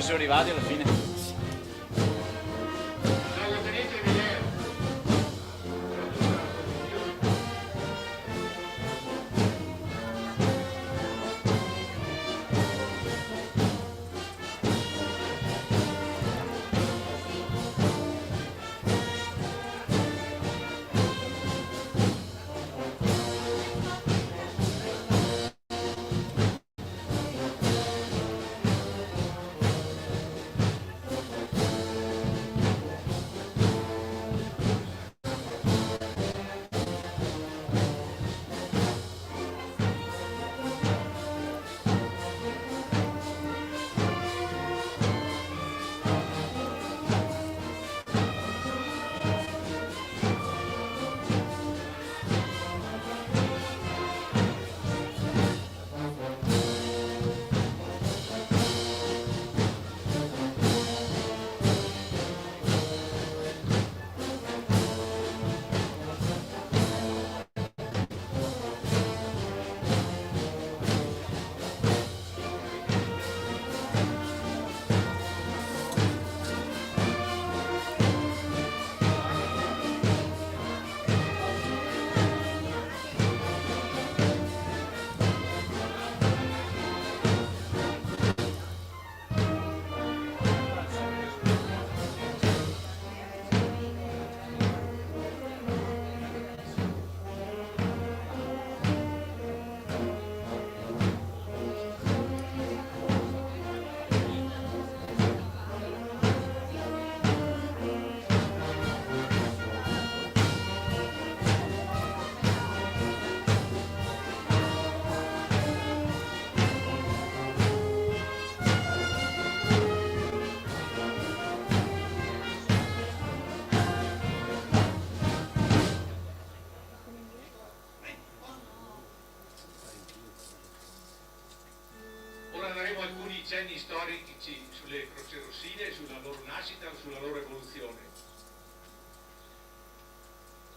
sono arrivati alla fine. Cenni storici sulle crocerossine, sulla loro nascita o sulla loro evoluzione.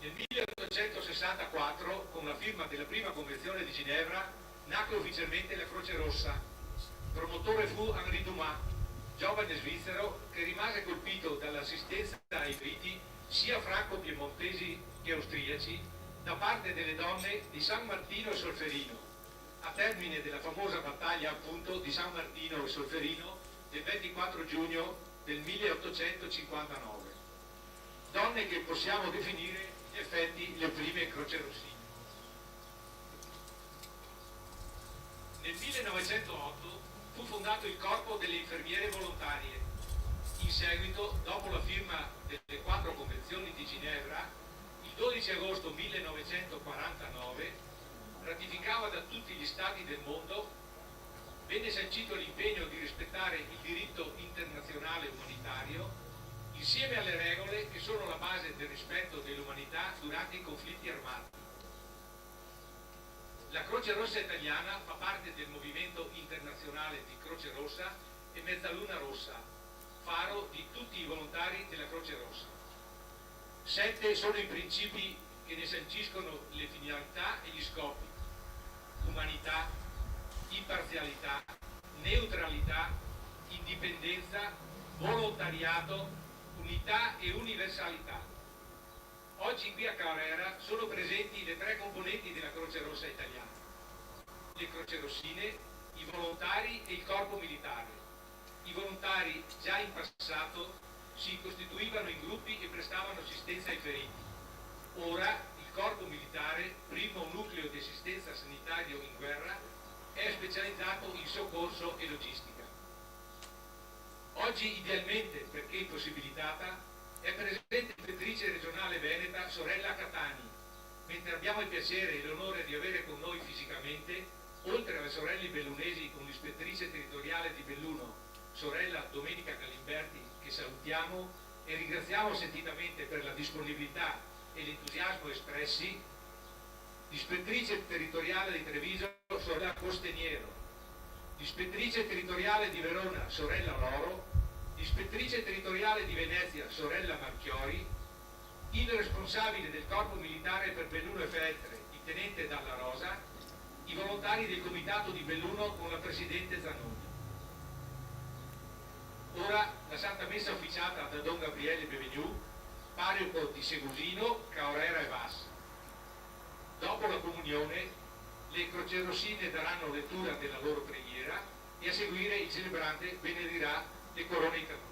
Nel 1864, con la firma della prima convenzione di Ginevra, nacque ufficialmente la Croce Rossa. Promotore fu Henri Dumas, giovane svizzero che rimase colpito dall'assistenza ai feriti sia franco-piemontesi che austriaci da parte delle donne di San Martino e Solferino, a termine della famosa battaglia appunto di San Martino e Solferino del 24 giugno del 1859. Donne che possiamo definire in effetti le prime crocerossine. Nel 1908 fu fondato il Corpo delle Infermiere Volontarie. In seguito, dopo la firma delle 4 convenzioni di Ginevra, il 12 agosto 1949 ratificava da tutti gli stati del mondo, venne sancito l'impegno di rispettare il diritto internazionale umanitario insieme alle regole che sono la base del rispetto dell'umanità durante i conflitti armati. La Croce Rossa italiana fa parte del movimento internazionale di Croce Rossa e Mezzaluna Rossa, faro di tutti i volontari della Croce Rossa. 7 sono i principi che ne sanciscono le finalità e gli scopi: umanità, imparzialità, neutralità, indipendenza, volontariato, unità e universalità. Oggi qui a Carrera sono presenti le 3 componenti della Croce Rossa italiana: le crocerossine, i volontari e il corpo militare. I volontari già in passato si costituivano in gruppi e prestavano assistenza ai feriti. Ora il corpo militare, primo nucleo di assistenza sanitario in guerra, è specializzato in soccorso e logistica. Oggi idealmente, perché impossibilitata, è presente l'ispettrice regionale veneta sorella Catani, mentre abbiamo il piacere e l'onore di avere con noi fisicamente, oltre alle sorelle bellunesi, con l'ispettrice territoriale di Belluno, sorella Domenica Galimberti, che salutiamo e ringraziamo sentitamente per la disponibilità e l'entusiasmo espressi, l'ispettrice territoriale di Treviso, sorella Costeniero, l'ispettrice territoriale di Verona, sorella Loro, l'ispettrice territoriale di Venezia, sorella Marchiori, il responsabile del corpo militare per Belluno e Feltre, il tenente Dalla Rosa, i volontari del comitato di Belluno con la presidente Zanoni. Ora la Santa Messa officiata da Don Gabriele Bevegnu, parroco di Segusino, Caorera e Vas. Dopo la comunione, le crocerossine daranno lettura della loro preghiera e a seguire il celebrante benedirà le corone canoniche.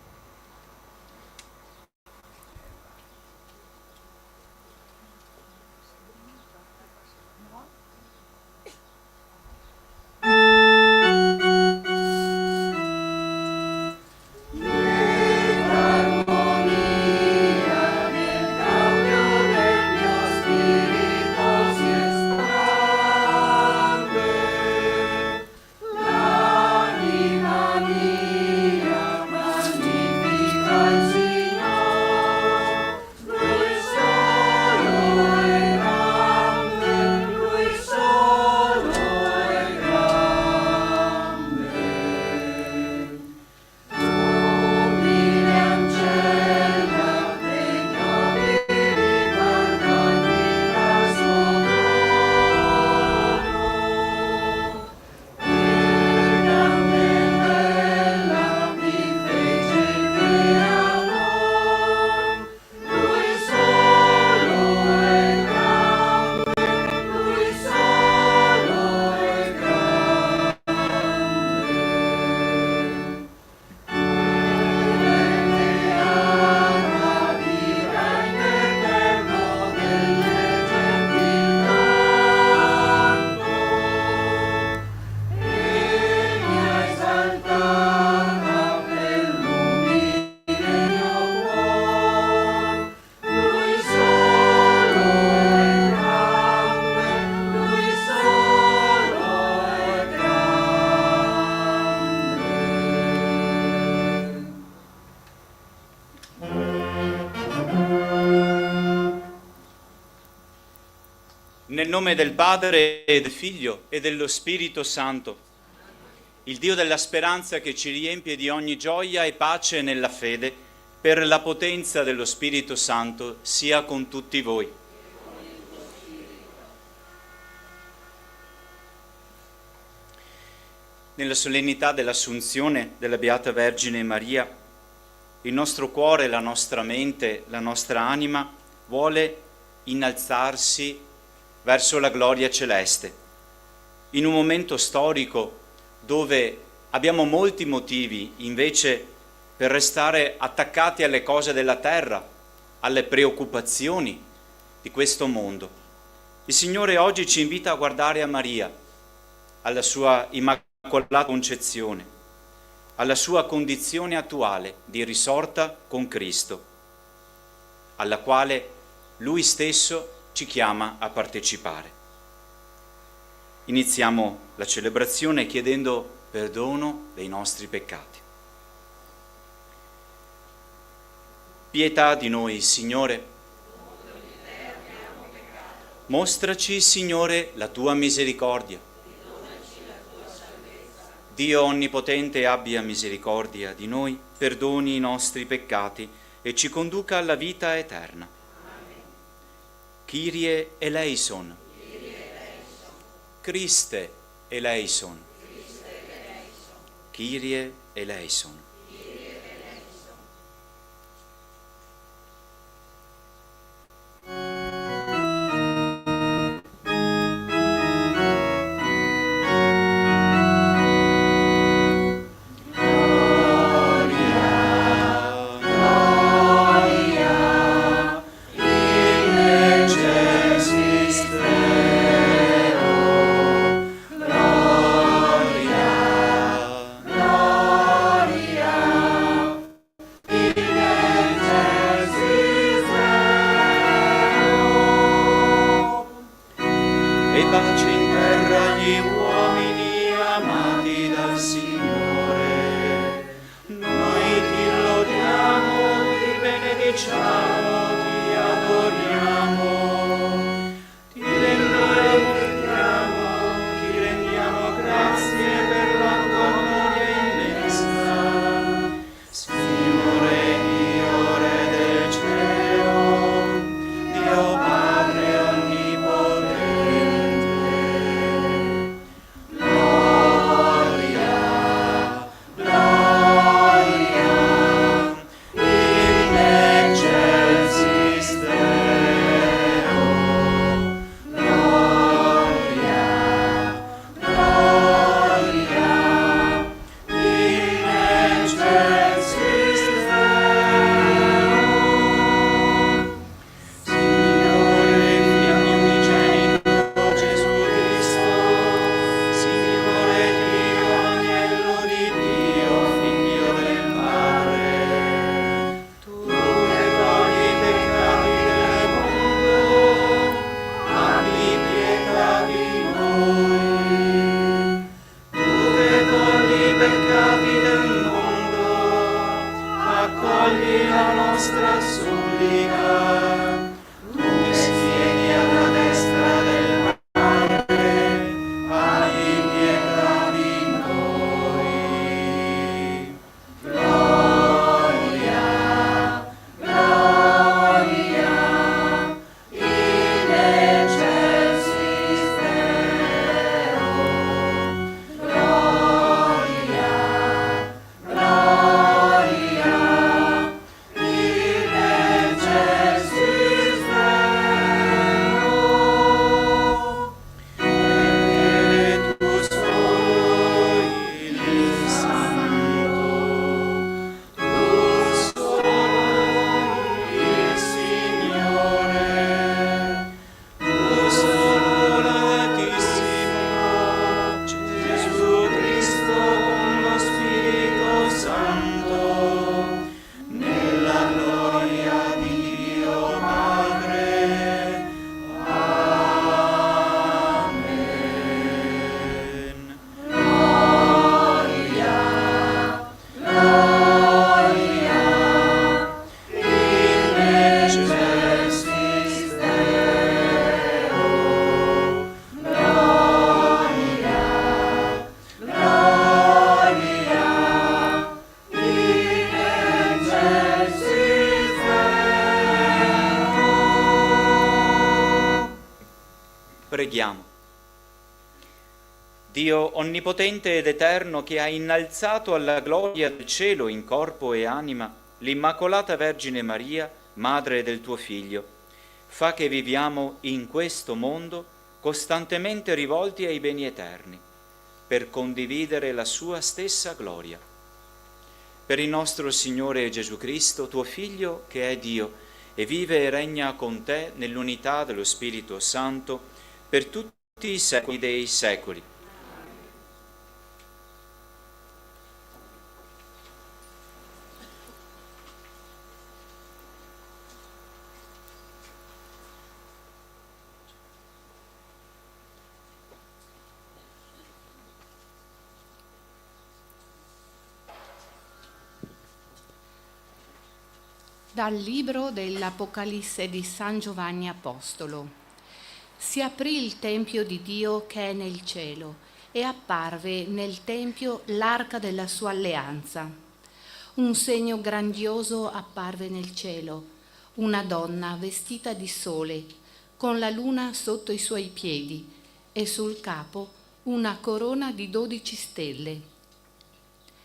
Nel nome del Padre e del Figlio e dello Spirito Santo, il Dio della speranza che ci riempie di ogni gioia e pace nella fede, per la potenza dello Spirito Santo, sia con tutti voi. Nella solennità dell'Assunzione della Beata Vergine Maria, il nostro cuore, la nostra mente, la nostra anima vuole innalzarsi verso la gloria celeste. In un momento storico dove abbiamo molti motivi invece per restare attaccati alle cose della terra, alle preoccupazioni di questo mondo, il Signore oggi ci invita a guardare a Maria, alla sua immacolata concezione, alla sua condizione attuale di risorta con Cristo, alla quale Lui stesso ci chiama a partecipare. Iniziamo la celebrazione chiedendo perdono dei nostri peccati. Pietà di noi, Signore. Mostraci, Signore, la tua misericordia. Dio Onnipotente abbia misericordia di noi, perdoni i nostri peccati e ci conduca alla vita eterna. Kyrie eleison. Christe eleison. Kyrie eleison. Gloria Preghiamo. Dio onnipotente ed eterno, che ha innalzato alla gloria del cielo in corpo e anima l'Immacolata Vergine Maria, Madre del tuo Figlio, fa che viviamo in questo mondo costantemente rivolti ai beni eterni, per condividere la sua stessa gloria. Per il nostro Signore Gesù Cristo, tuo Figlio, che è Dio, e vive e regna con te nell'unità dello Spirito Santo, per tutti i secoli dei secoli. Dal libro dell'Apocalisse di San Giovanni Apostolo. Si aprì il tempio di Dio che è nel cielo e apparve nel tempio l'arca della sua alleanza. Un segno grandioso apparve nel cielo, una donna vestita di sole, con la luna sotto i suoi piedi e sul capo una corona di 12 stelle.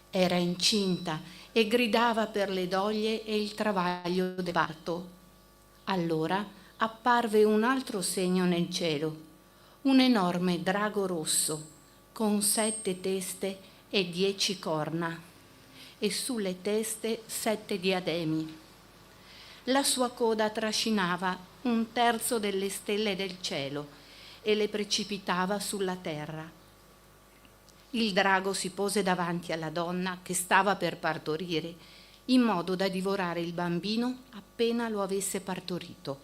Era incinta e gridava per le doglie e il travaglio del parto. Allora apparve un altro segno nel cielo, un enorme drago rosso, con 7 teste e 10 corna, e sulle teste 7 diademi. La sua coda trascinava 1/3 delle stelle del cielo e le precipitava sulla terra. Il drago si pose davanti alla donna che stava per partorire, in modo da divorare il bambino appena lo avesse partorito.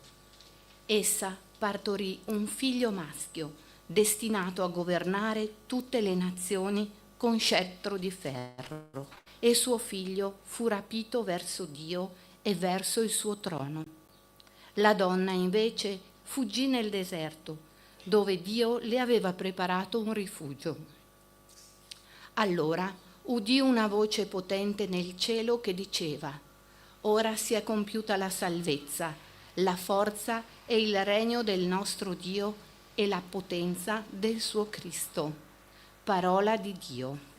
Essa partorì un figlio maschio, destinato a governare tutte le nazioni con scettro di ferro, e suo figlio fu rapito verso Dio e verso il suo trono. La donna invece fuggì nel deserto, dove Dio le aveva preparato un rifugio. Allora udì una voce potente nel cielo che diceva: «Ora si è compiuta la salvezza, la forza e il regno del nostro Dio e la potenza del suo Cristo». Parola di Dio.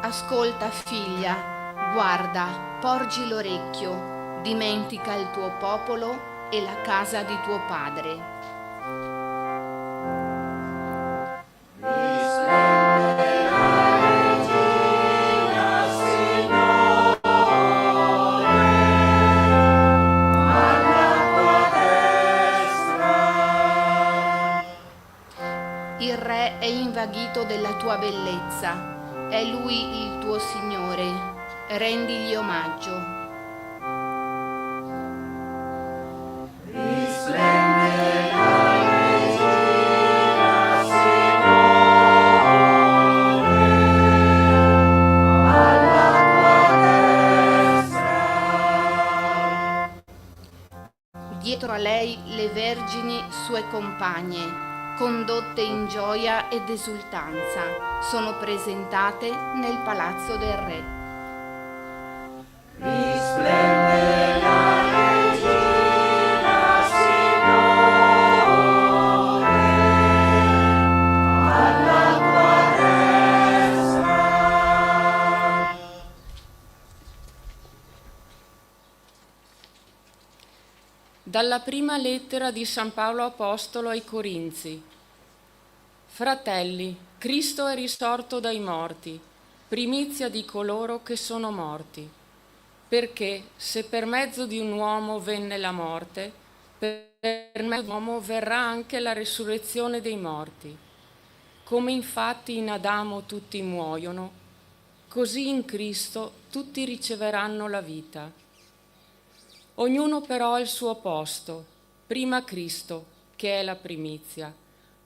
Ascolta, figlia, guarda, porgi l'orecchio, dimentica il tuo popolo e la casa di tuo padre. Il re è invaghito della tua bellezza. È lui il tuo Signore, rendigli omaggio. Risplende la regina, Signore, alla tua destra. Dietro a lei le vergini sue compagne, condotte in gioia ed esultanza, sono presentate nel palazzo del re. Risplende la regina, Signore, alla tua destra. Dalla prima lettera di San Paolo Apostolo ai Corinzi. Fratelli, Cristo è risorto dai morti, primizia di coloro che sono morti, perché se per mezzo di un uomo venne la morte, per mezzo di un uomo verrà anche la resurrezione dei morti. Come infatti in Adamo tutti muoiono, così in Cristo tutti riceveranno la vita. Ognuno però ha il suo posto, prima Cristo, che è la primizia,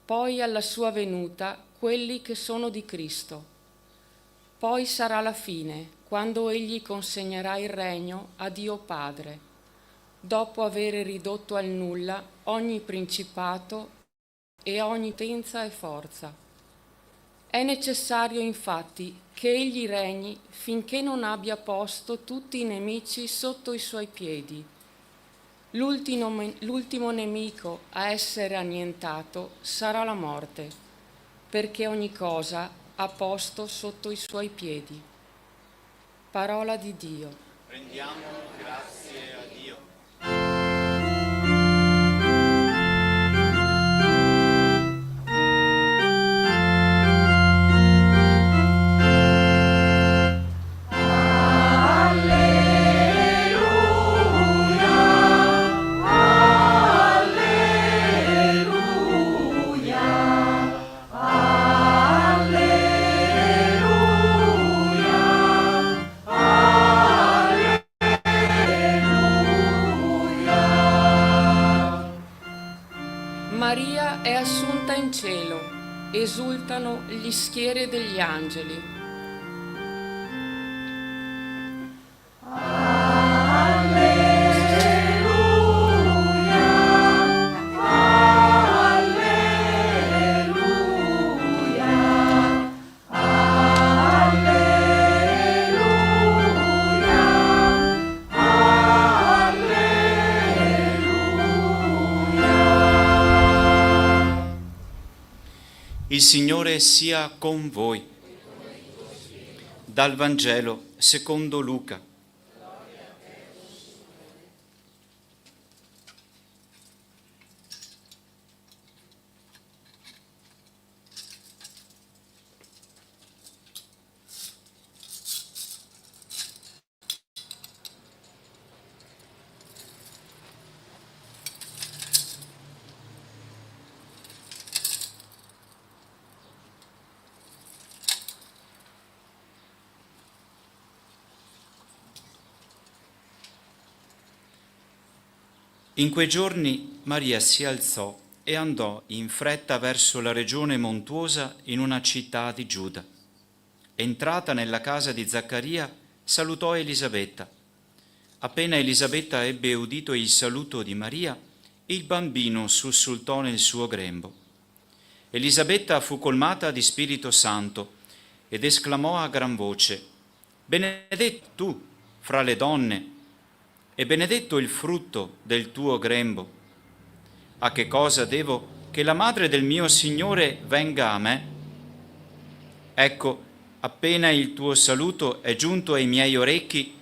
poi alla sua venuta quelli che sono di Cristo. Poi sarà la fine, quando Egli consegnerà il regno a Dio Padre, dopo aver ridotto al nulla ogni principato e ogni potenza e forza. È necessario infatti che Egli regni finché non abbia posto tutti i nemici sotto i suoi piedi. L'ultimo nemico a essere annientato sarà la morte, perché ogni cosa ha posto sotto i suoi piedi. Parola di Dio. Rendiamo grazie a Dio. Maria è assunta in cielo, esultano gli schiere degli angeli. Il Signore sia con voi. Dal Vangelo secondo Luca. In quei giorni Maria si alzò e andò in fretta verso la regione montuosa in una città di Giuda. Entrata nella casa di Zaccaria, salutò Elisabetta. Appena Elisabetta ebbe udito il saluto di Maria, il bambino sussultò nel suo grembo. Elisabetta fu colmata di Spirito Santo ed esclamò a gran voce: «Benedetta tu fra le donne, e benedetto il frutto del tuo grembo. A che cosa devo che la madre del mio Signore venga a me? Ecco, appena il tuo saluto è giunto ai miei orecchi,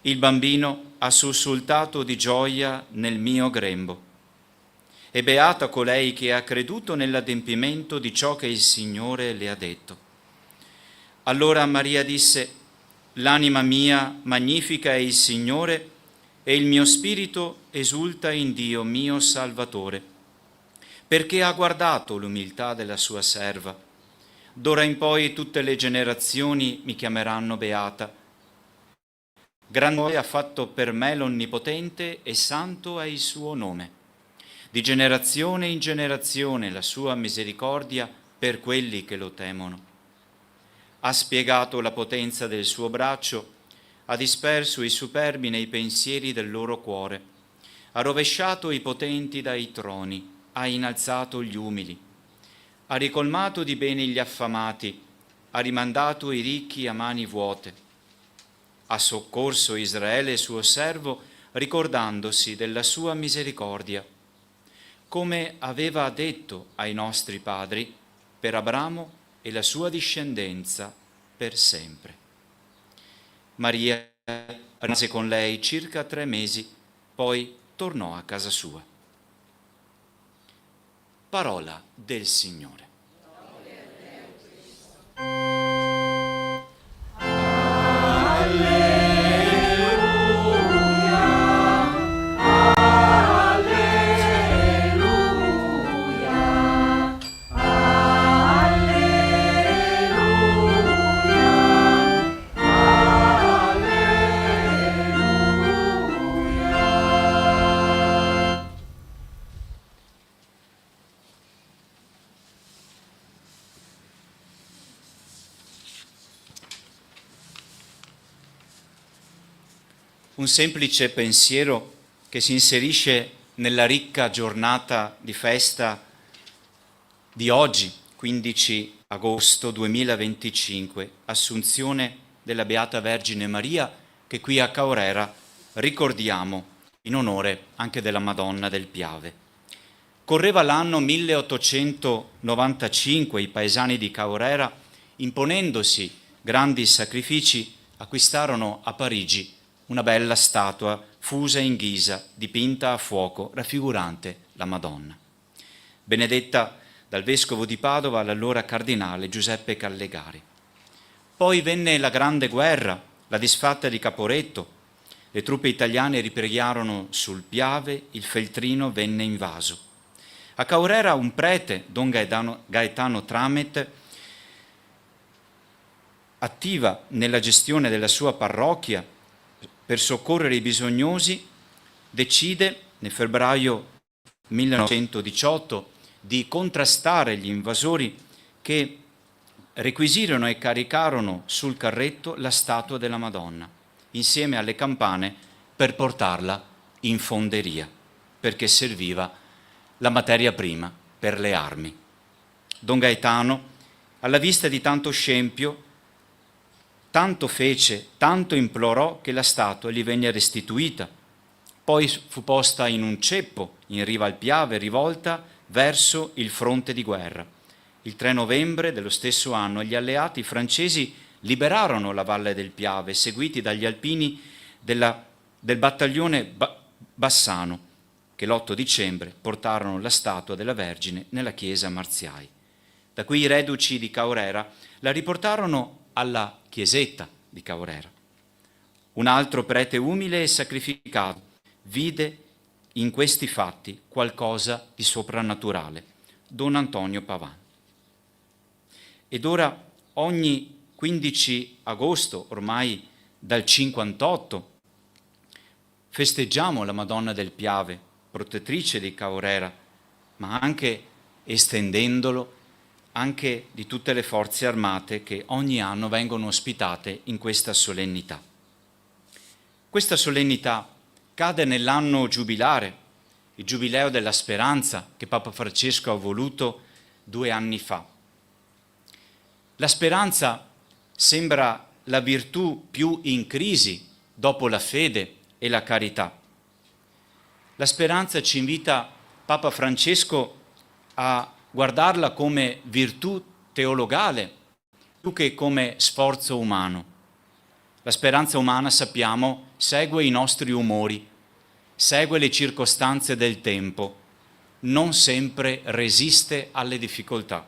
il bambino ha sussultato di gioia nel mio grembo. E beata colei che ha creduto nell'adempimento di ciò che il Signore le ha detto». Allora Maria disse: «L'anima mia magnifica il Signore, e il mio spirito esulta in Dio mio Salvatore, perché ha guardato l'umiltà della sua serva. D'ora in poi tutte le generazioni mi chiameranno beata. Gran gioia ha fatto per me l'Onnipotente, e santo è il suo nome. Di generazione in generazione la sua misericordia per quelli che lo temono. Ha spiegato la potenza del suo braccio, ha disperso i superbi nei pensieri del loro cuore, ha rovesciato i potenti dai troni, ha innalzato gli umili, ha ricolmato di bene gli affamati, ha rimandato i ricchi a mani vuote, ha soccorso Israele suo servo, ricordandosi della sua misericordia, come aveva detto ai nostri padri, per Abramo e la sua discendenza per sempre. Maria rimase con lei circa 3 mesi, poi tornò a casa sua. Parola del Signore. Un semplice pensiero che si inserisce nella ricca giornata di festa di oggi, 15 agosto 2025, Assunzione della Beata Vergine Maria, che qui a Caorera ricordiamo in onore anche della Madonna del Piave. Correva l'anno 1895, i paesani di Caorera, imponendosi grandi sacrifici, acquistarono a Parigi una bella statua fusa in ghisa, dipinta a fuoco, raffigurante la Madonna. Benedetta dal vescovo di Padova, l'allora cardinale Giuseppe Callegari. Poi venne la Grande Guerra, la disfatta di Caporetto. Le truppe italiane ripieghiarono sul Piave, il Feltrino venne invaso. A Caorera un prete, Don Gaetano Tramet, attiva nella gestione della sua parrocchia per soccorrere i bisognosi, decide nel febbraio 1918 di contrastare gli invasori che requisirono e caricarono sul carretto la statua della Madonna, insieme alle campane, per portarla in fonderia, perché serviva la materia prima per le armi. Don Gaetano, alla vista di tanto scempio, tanto fece, tanto implorò che la statua gli venne restituita. Poi fu posta in un ceppo in riva al Piave, rivolta verso il fronte di guerra. Il 3 novembre dello stesso anno gli alleati francesi liberarono la valle del Piave, seguiti dagli alpini del battaglione Bassano, che l'8 dicembre portarono la statua della Vergine nella chiesa Marziai. Da qui i reduci di Caorera la riportarono alla chiesetta di Caorera. Un altro prete umile e sacrificato vide in questi fatti qualcosa di soprannaturale, Don Antonio Pavan. Ed ora ogni 15 agosto, ormai dal 58, festeggiamo la Madonna del Piave, protettrice di Caorera, ma anche estendendolo anche di tutte le forze armate che ogni anno vengono ospitate in questa solennità. Questa solennità cade nell'anno giubilare, il Giubileo della Speranza che Papa Francesco ha voluto 2 anni fa. La speranza sembra la virtù più in crisi dopo la fede e la carità. La speranza ci invita Papa Francesco a guardarla come virtù teologale più che come sforzo umano. La speranza umana, sappiamo, segue i nostri umori, segue le circostanze del tempo, non sempre resiste alle difficoltà.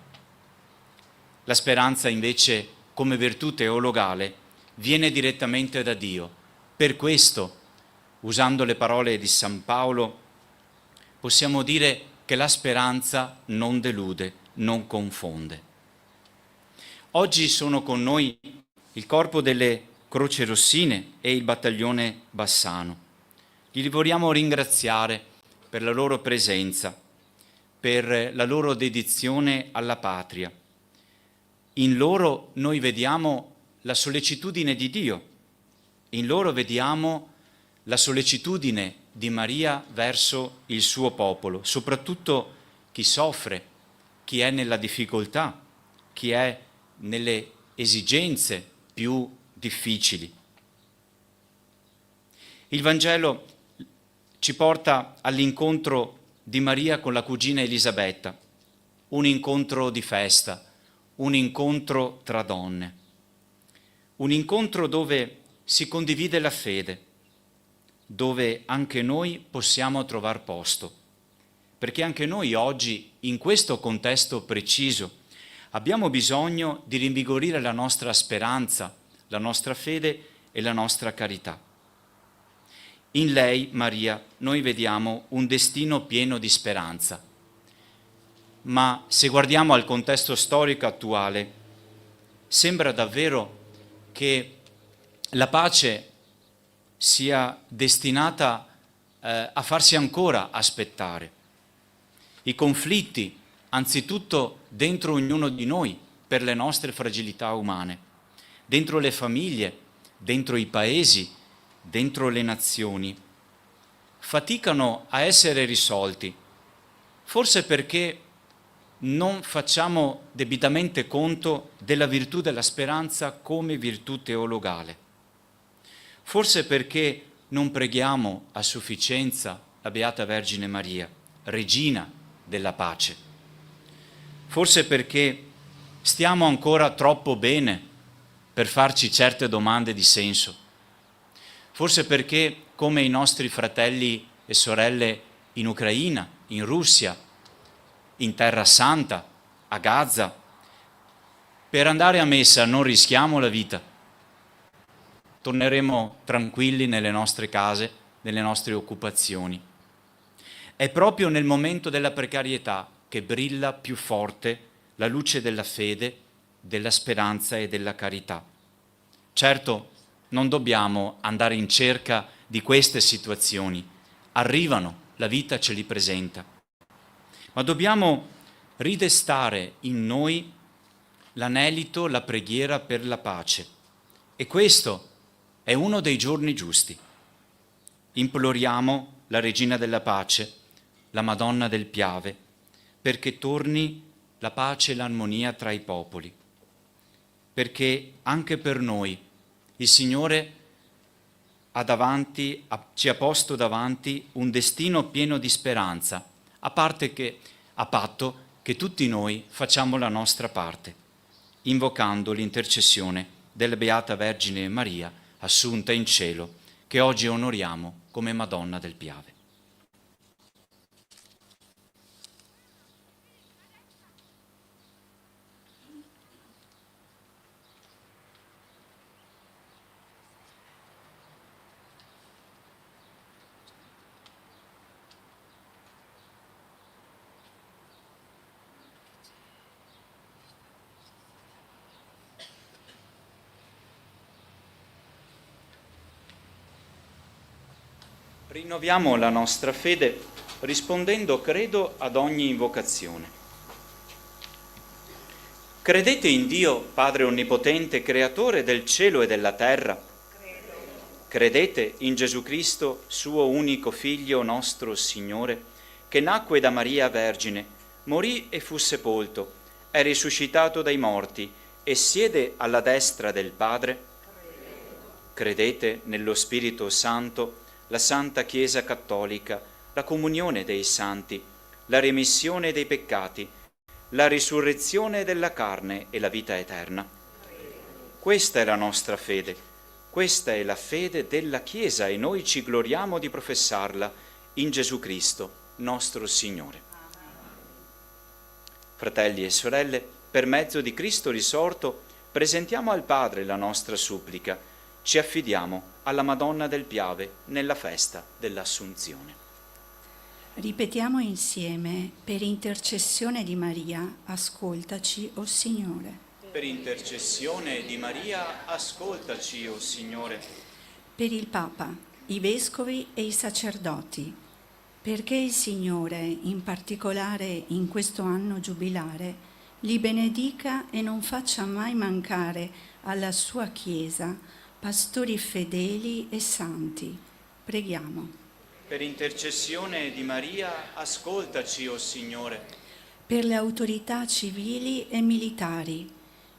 La speranza invece, come virtù teologale, viene direttamente da Dio. Per questo, usando le parole di San Paolo, possiamo dire che la speranza non delude, non confonde. Oggi sono con noi il corpo delle Croce Rossine e il battaglione Bassano. Li vogliamo ringraziare per la loro presenza, per la loro dedizione alla patria. In loro noi vediamo la sollecitudine di Dio, in loro vediamo la sollecitudine di Maria verso il suo popolo, soprattutto chi soffre, chi è nella difficoltà, chi è nelle esigenze più difficili. Il Vangelo ci porta all'incontro di Maria con la cugina Elisabetta, un incontro di festa, un incontro tra donne, un incontro dove si condivide la fede, dove anche noi possiamo trovare posto, perché anche noi oggi, in questo contesto preciso, abbiamo bisogno di rinvigorire la nostra speranza, la nostra fede e la nostra carità. In lei, Maria, noi vediamo un destino pieno di speranza. Ma se guardiamo al contesto storico attuale, sembra davvero che la pace sia destinata a farsi ancora aspettare. I conflitti, anzitutto dentro ognuno di noi, per le nostre fragilità umane, dentro le famiglie, dentro i paesi, dentro le nazioni, faticano a essere risolti, forse perché non facciamo debitamente conto della virtù della speranza come virtù teologale, forse perché non preghiamo a sufficienza la Beata Vergine Maria, Regina della pace, forse perché stiamo ancora troppo bene per farci certe domande di senso, forse perché, come i nostri fratelli e sorelle in Ucraina, in Russia, in Terra Santa, a Gaza, per andare a messa non rischiamo la vita. Torneremo tranquilli nelle nostre case, nelle nostre occupazioni. È proprio nel momento della precarietà che brilla più forte la luce della fede, della speranza e della carità. Certo, non dobbiamo andare in cerca di queste situazioni. Arrivano, la vita ce li presenta. Ma dobbiamo ridestare in noi l'anelito, la preghiera per la pace. E questo è uno dei giorni giusti. Imploriamo la Regina della Pace, la Madonna del Piave, perché torni la pace e l'armonia tra i popoli. Perché anche per noi il Signore ci ha posto davanti un destino pieno di speranza, a patto che tutti noi facciamo la nostra parte, invocando l'intercessione della Beata Vergine Maria, assunta in cielo, che oggi onoriamo come Madonna del Piave. Rinnoviamo la nostra fede rispondendo credo ad ogni invocazione. Credete in Dio, Padre Onnipotente, Creatore del cielo e della terra? Credete in Gesù Cristo, suo unico Figlio, nostro Signore, che nacque da Maria Vergine, morì e fu sepolto, è risuscitato dai morti e siede alla destra del Padre? Credete nello Spirito Santo, la Santa Chiesa Cattolica, la comunione dei santi, la remissione dei peccati, la risurrezione della carne e la vita eterna. Questa è la nostra fede, questa è la fede della Chiesa e noi ci gloriamo di professarla in Gesù Cristo, nostro Signore. Fratelli e sorelle, per mezzo di Cristo risorto, presentiamo al Padre la nostra supplica, ci affidiamo alla Madonna del Piave nella festa dell'Assunzione. Ripetiamo insieme: per intercessione di Maria, ascoltaci, o Signore. Per intercessione di Maria, ascoltaci, o Signore. Per il Papa, i Vescovi e i sacerdoti, perché il Signore, in particolare in questo anno giubilare, li benedica e non faccia mai mancare alla sua Chiesa pastori fedeli e santi. Preghiamo. Per intercessione di Maria, ascoltaci, o Signore. Per le autorità civili e militari,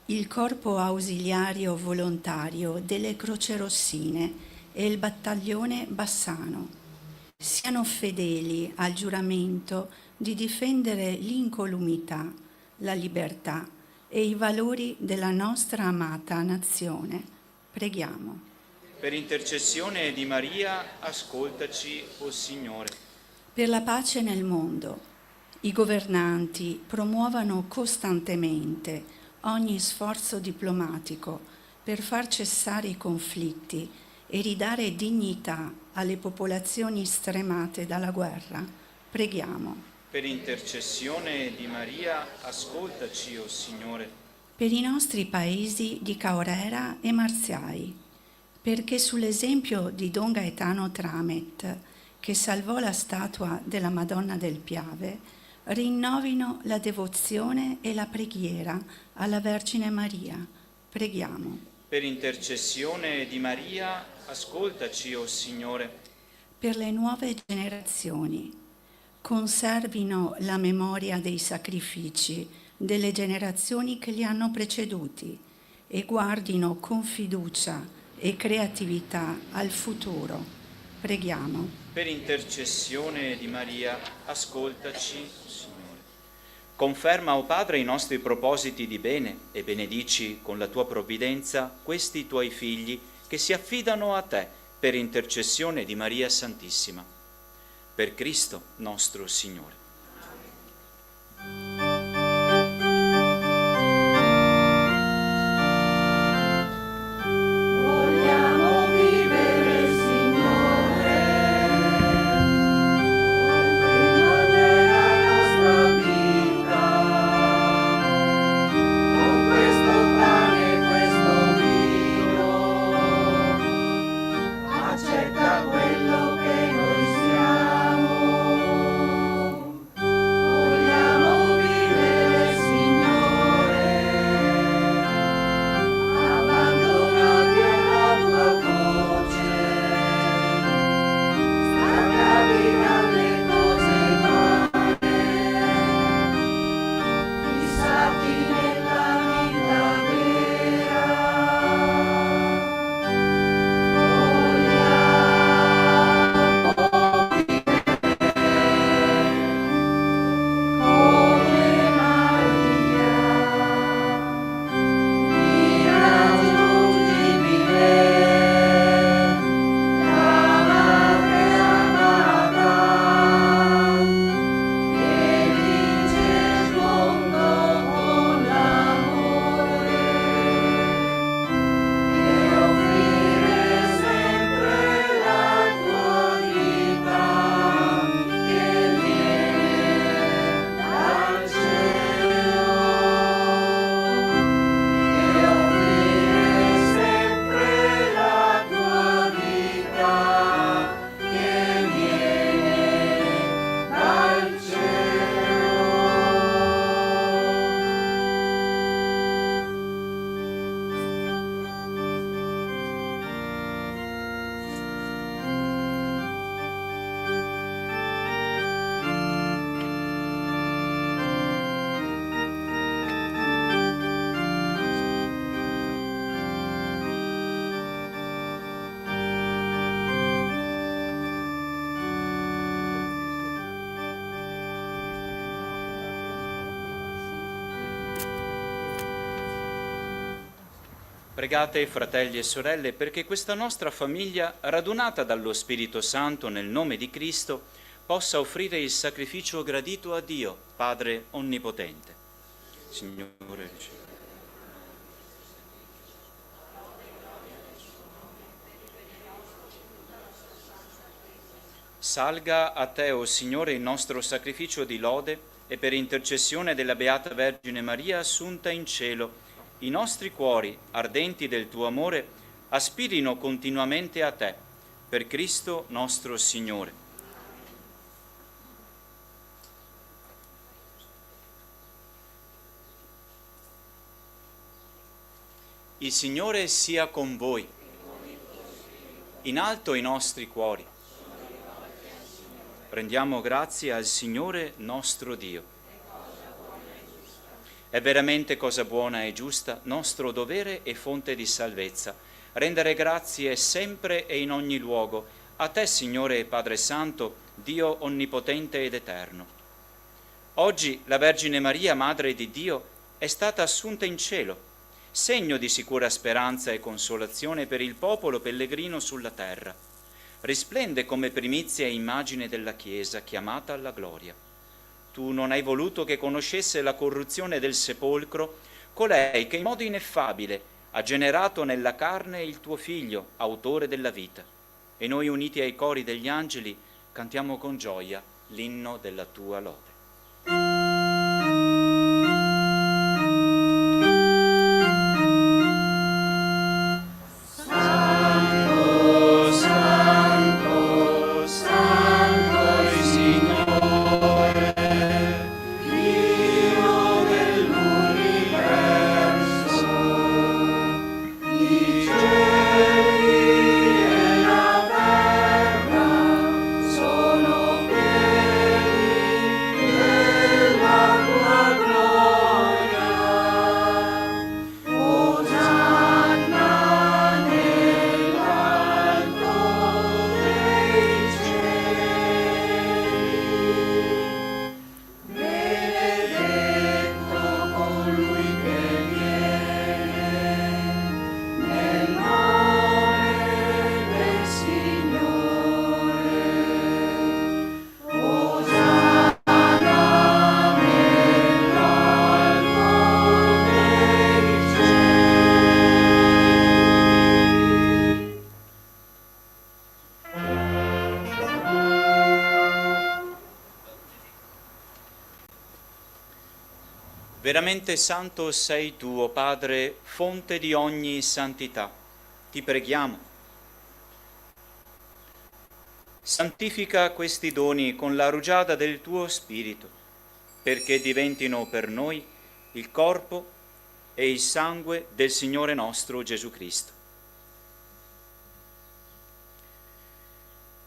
il corpo ausiliario volontario delle Crocerossine e il battaglione Bassano, siano fedeli al giuramento di difendere l'incolumità, la libertà e i valori della nostra amata nazione. Preghiamo. Per intercessione di Maria, ascoltaci, o Signore. Per la pace nel mondo, i governanti promuovano costantemente ogni sforzo diplomatico per far cessare i conflitti e ridare dignità alle popolazioni stremate dalla guerra. Preghiamo. Per intercessione di Maria, ascoltaci, o Signore. Per i nostri paesi di Caorera e Marziai, perché sull'esempio di Don Gaetano Tramet, che salvò la statua della Madonna del Piave, rinnovino la devozione e la preghiera alla Vergine Maria. Preghiamo. Per intercessione di Maria, ascoltaci, o Signore. Per le nuove generazioni, conservino la memoria dei sacrifici delle generazioni che li hanno preceduti e guardino con fiducia e creatività al futuro. Preghiamo. Per intercessione di Maria, ascoltaci, Signore. Conferma, o Padre, i nostri propositi di bene e benedici con la tua provvidenza questi tuoi figli che si affidano a te per intercessione di Maria Santissima. Per Cristo nostro Signore. Vogliamo vivere, Signore, con della nostra vita, con questo pane e questo vino. Accetta quello che noi siamo. Vogliamo vivere, Signore, abbandonati alla tua croce, staccati dalle cose vane, fissati nella vita vera. Vogliamo come Maria, irraggiungibile, la madre amata, che vince il mondo con l'amore, e offrire sempre la tua vita che viene dal cielo, e offrire sempre la tua vita che viene dal cielo. Pregate, fratelli e sorelle, perché questa nostra famiglia, radunata dallo Spirito Santo nel nome di Cristo, possa offrire il sacrificio gradito a Dio, Padre Onnipotente. Signore, ricevi. Salga a te, o Signore, il nostro sacrificio di lode e per intercessione della Beata Vergine Maria assunta in cielo, i nostri cuori, ardenti del tuo amore, aspirino continuamente a te, per Cristo nostro Signore. Il Signore sia con voi. In alto i nostri cuori. Rendiamo grazie al Signore nostro Dio. È veramente cosa buona e giusta, nostro dovere e fonte di salvezza, rendere grazie sempre e in ogni luogo a te, Signore Padre Santo, Dio onnipotente ed eterno. Oggi la Vergine Maria, Madre di Dio, è stata assunta in cielo segno di sicura speranza e consolazione per il popolo pellegrino sulla terra. Risplende come primizia e immagine della Chiesa chiamata alla gloria. Tu non hai voluto che conoscesse la corruzione del sepolcro colei che in modo ineffabile ha generato nella carne il tuo Figlio, autore della vita. E noi, uniti ai cori degli angeli, cantiamo con gioia l'inno della tua lode. Veramente santo sei tu, o Padre, fonte di ogni santità. Ti preghiamo. Santifica questi doni con la rugiada del tuo Spirito, perché diventino per noi il corpo e il sangue del Signore nostro Gesù Cristo.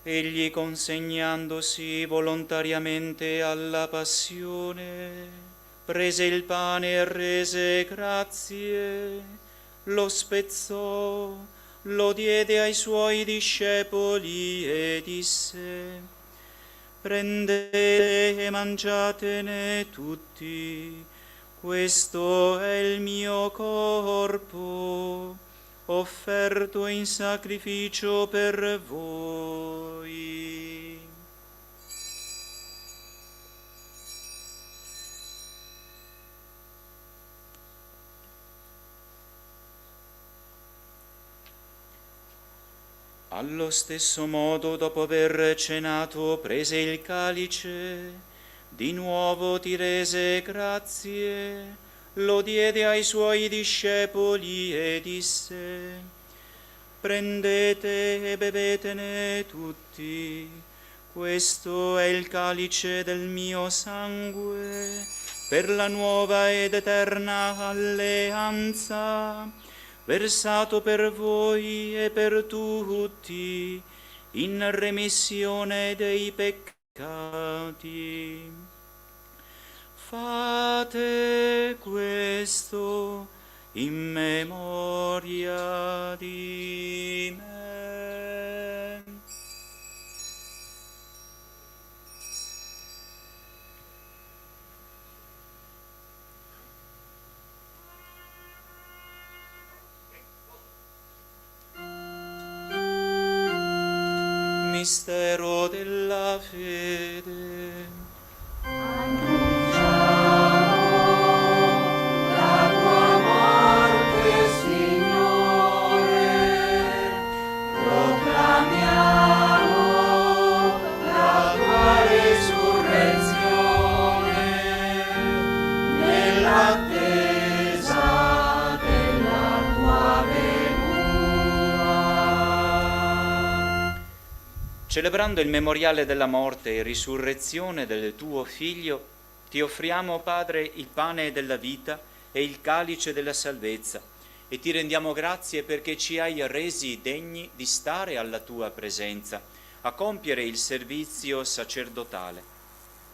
Egli, consegnandosi volontariamente alla passione, prese il pane e rese grazie, lo spezzò, lo diede ai suoi discepoli e disse: prendete e mangiatene tutti, questo è il mio corpo, offerto in sacrificio per voi. Allo stesso modo, dopo aver cenato, prese il calice, di nuovo ti rese grazie, lo diede ai suoi discepoli e disse: prendete e bevetene tutti, questo è il calice del mio sangue, per la nuova ed eterna alleanza, versato per voi e per tutti, in remissione dei peccati. Fate questo in memoria di me. Mistero della fede. Celebrando il memoriale della morte e risurrezione del tuo Figlio, ti offriamo, Padre, il pane della vita e il calice della salvezza, e ti rendiamo grazie perché ci hai resi degni di stare alla tua presenza, a compiere il servizio sacerdotale.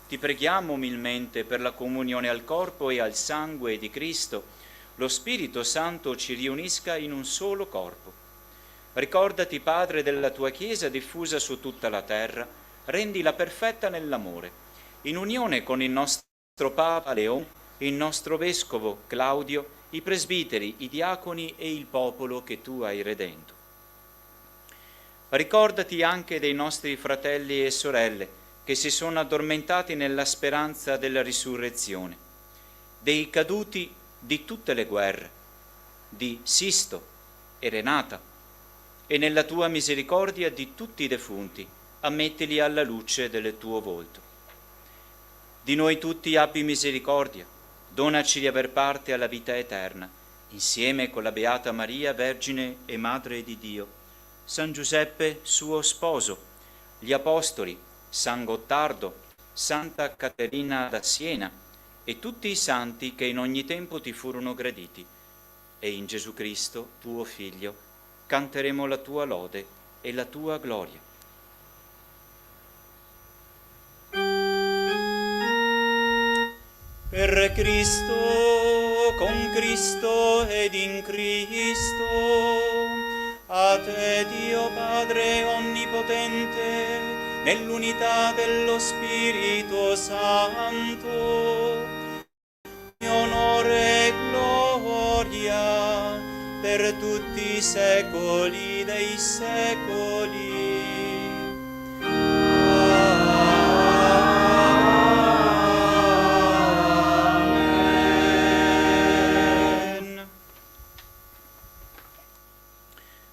Ti preghiamo umilmente per la comunione al corpo e al sangue di Cristo, lo Spirito Santo ci riunisca in un solo corpo. Ricordati, Padre, della tua Chiesa diffusa su tutta la terra, rendila perfetta nell'amore, in unione con il nostro Papa Leone, il nostro Vescovo Claudio i presbiteri, i diaconi e il popolo che tu hai redento. Ricordati anche dei nostri fratelli e sorelle che si sono addormentati nella speranza della risurrezione, dei caduti di tutte le guerre, di Sisto e Renata, e nella tua misericordia di tutti i defunti, ammettili alla luce del tuo volto. Di noi tutti abbi misericordia, donaci di aver parte alla vita eterna, insieme con la Beata Maria, Vergine e Madre di Dio, San Giuseppe, suo sposo, gli Apostoli, San Gottardo, Santa Caterina da Siena e tutti i santi che in ogni tempo ti furono graditi. E in Gesù Cristo, tuo Figlio, canteremo la tua lode e la tua gloria. Per Cristo, con Cristo ed in Cristo, a te Dio Padre Onnipotente, nell'unità dello Spirito Santo, onore e gloria per tutti i secoli dei secoli.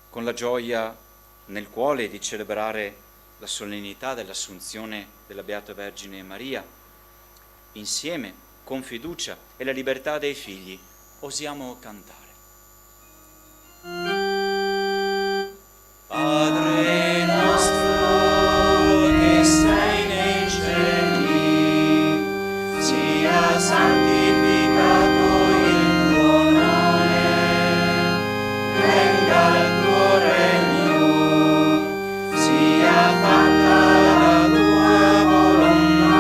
Con la gioia nel cuore di celebrare la solennità dell'Assunzione della Beata Vergine Maria, insieme, con fiducia e la libertà dei figli, osiamo cantare. Padre nostro che sei nei cieli, sia santificato il tuo nome, venga il tuo regno, sia fatta la tua volontà,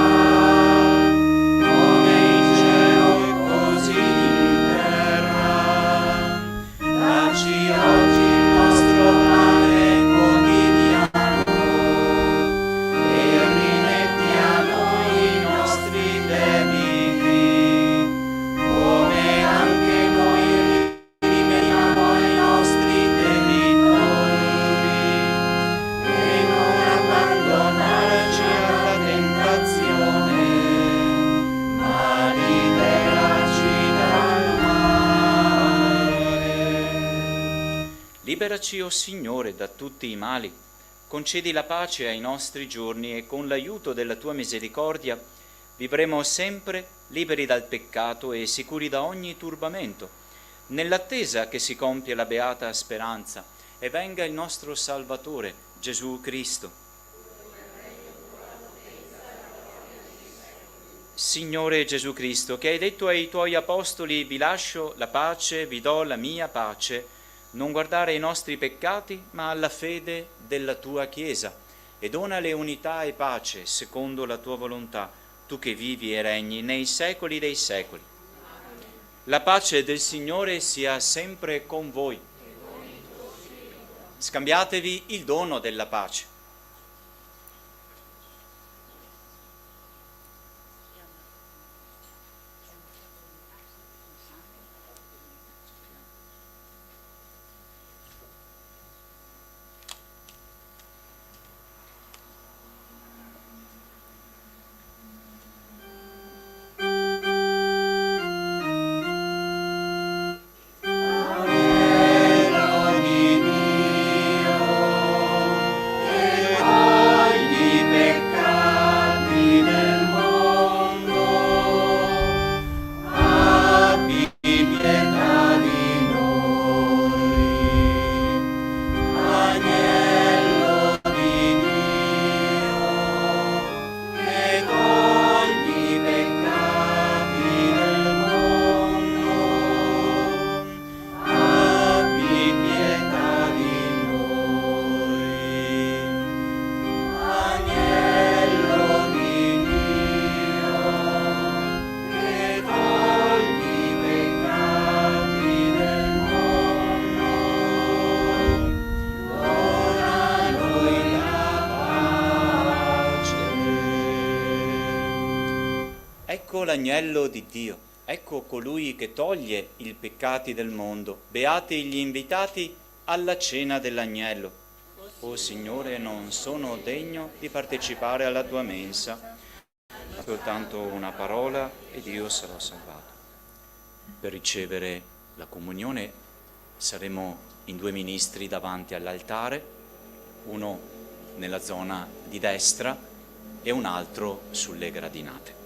come in cielo e così in terra. Dacci oggi il nostro pane quotidiano e rimetti a noi i nostri debiti, come anche noi rimettiamo ai nostri debitori, e non abbandonarci alla tentazione, ma liberaci dal male. Liberaci, o Signore, da tutti i mali, concedi la pace ai nostri giorni e con l'aiuto della tua misericordia vivremo sempre liberi dal peccato e sicuri da ogni turbamento, nell'attesa che si compia la beata speranza e venga il nostro Salvatore, Gesù Cristo. Signore Gesù Cristo, che hai detto ai tuoi apostoli: vi lascio la pace, vi do la mia pace, non guardare ai nostri peccati, ma alla fede della tua Chiesa, e donale unità e pace secondo la tua volontà, tu che vivi e regni nei secoli dei secoli. La pace del Signore sia sempre con voi. Scambiatevi il dono della pace. Ecco l'agnello di Dio. Ecco colui che toglie i peccati del mondo. Beati gli invitati alla cena dell'agnello. O Signore, non sono degno di partecipare alla tua mensa, ma soltanto una parola ed io sarò salvato. Per ricevere la comunione saremo in 2 ministri davanti all'altare, uno nella zona di destra e un altro sulle gradinate.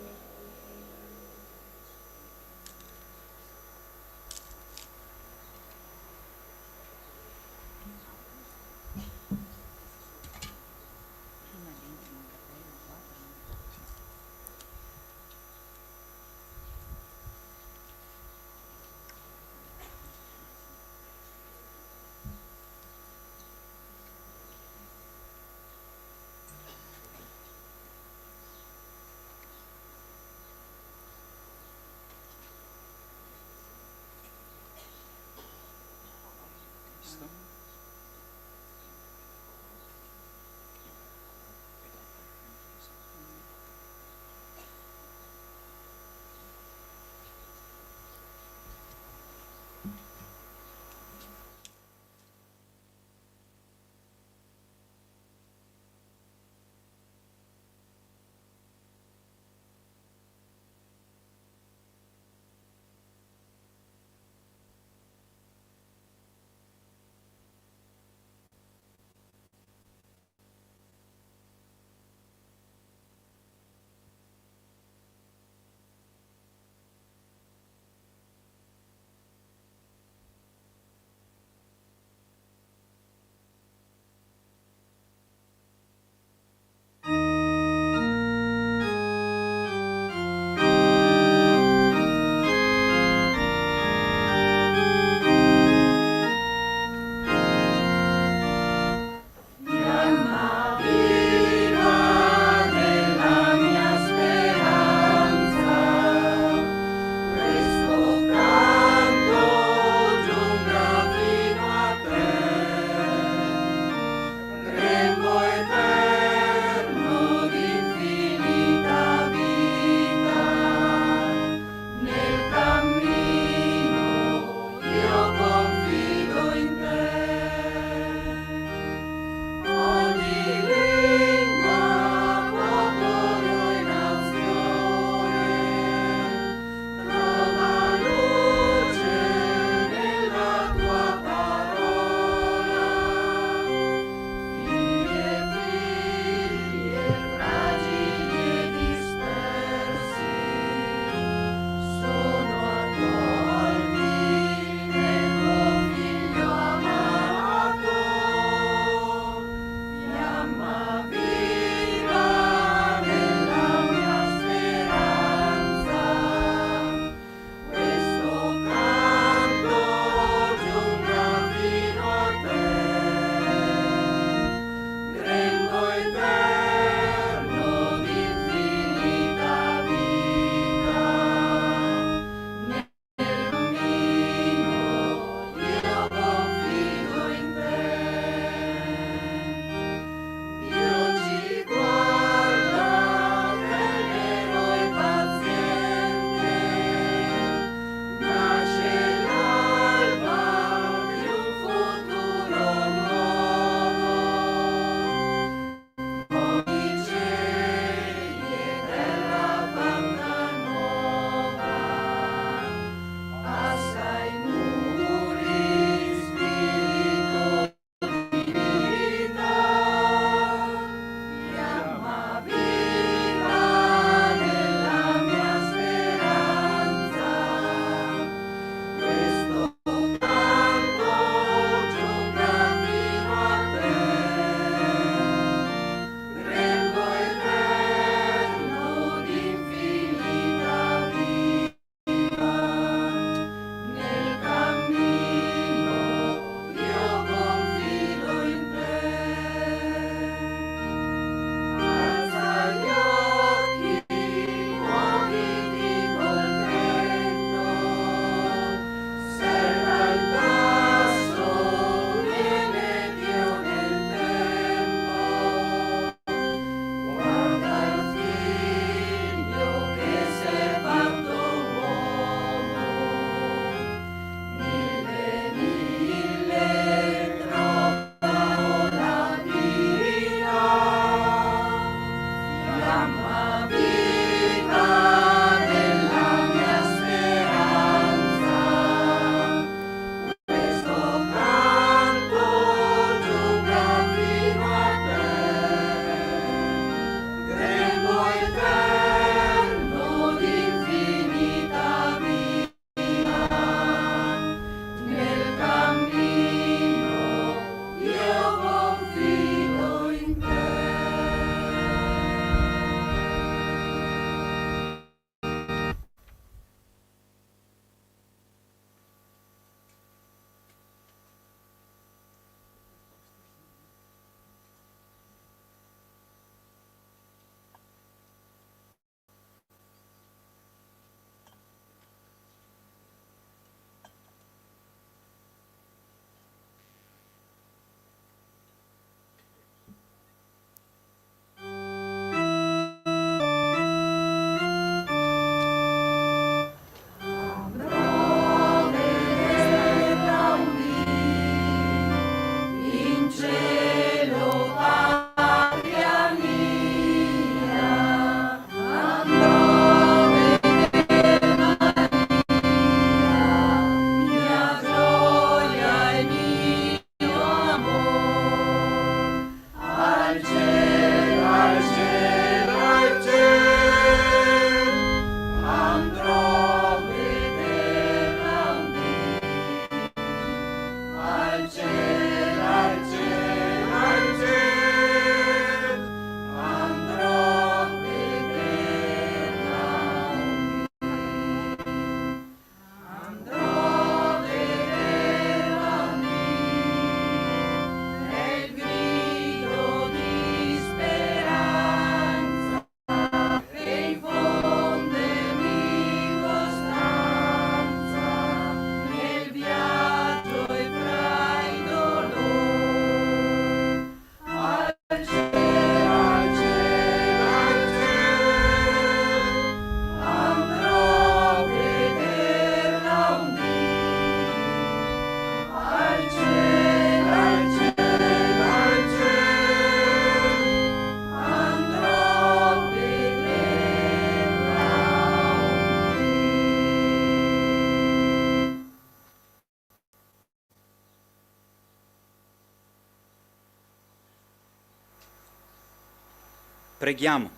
Preghiamo.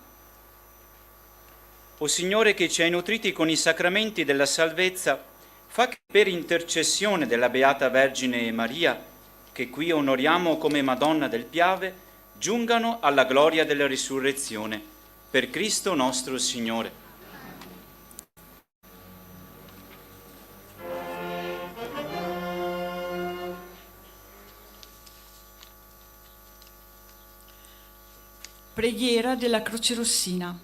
O Signore, che ci hai nutriti con i sacramenti della salvezza, fa che per intercessione della Beata Vergine Maria, che qui onoriamo come Madonna del Piave, giungano alla gloria della risurrezione. Per Cristo nostro Signore. Preghiera della Croce Rossina.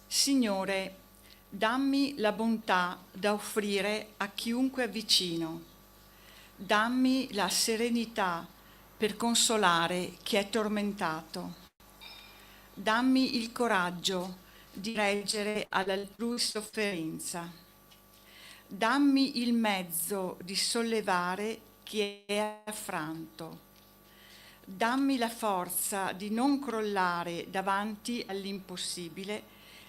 Signore, dammi la bontà da offrire a chiunque avvicino. Dammi la serenità per consolare chi è tormentato. Dammi il coraggio di reggere all'altrui sofferenza. Dammi il mezzo di sollevare chi è affranto. Dammi la forza di non crollare davanti all'impossibile,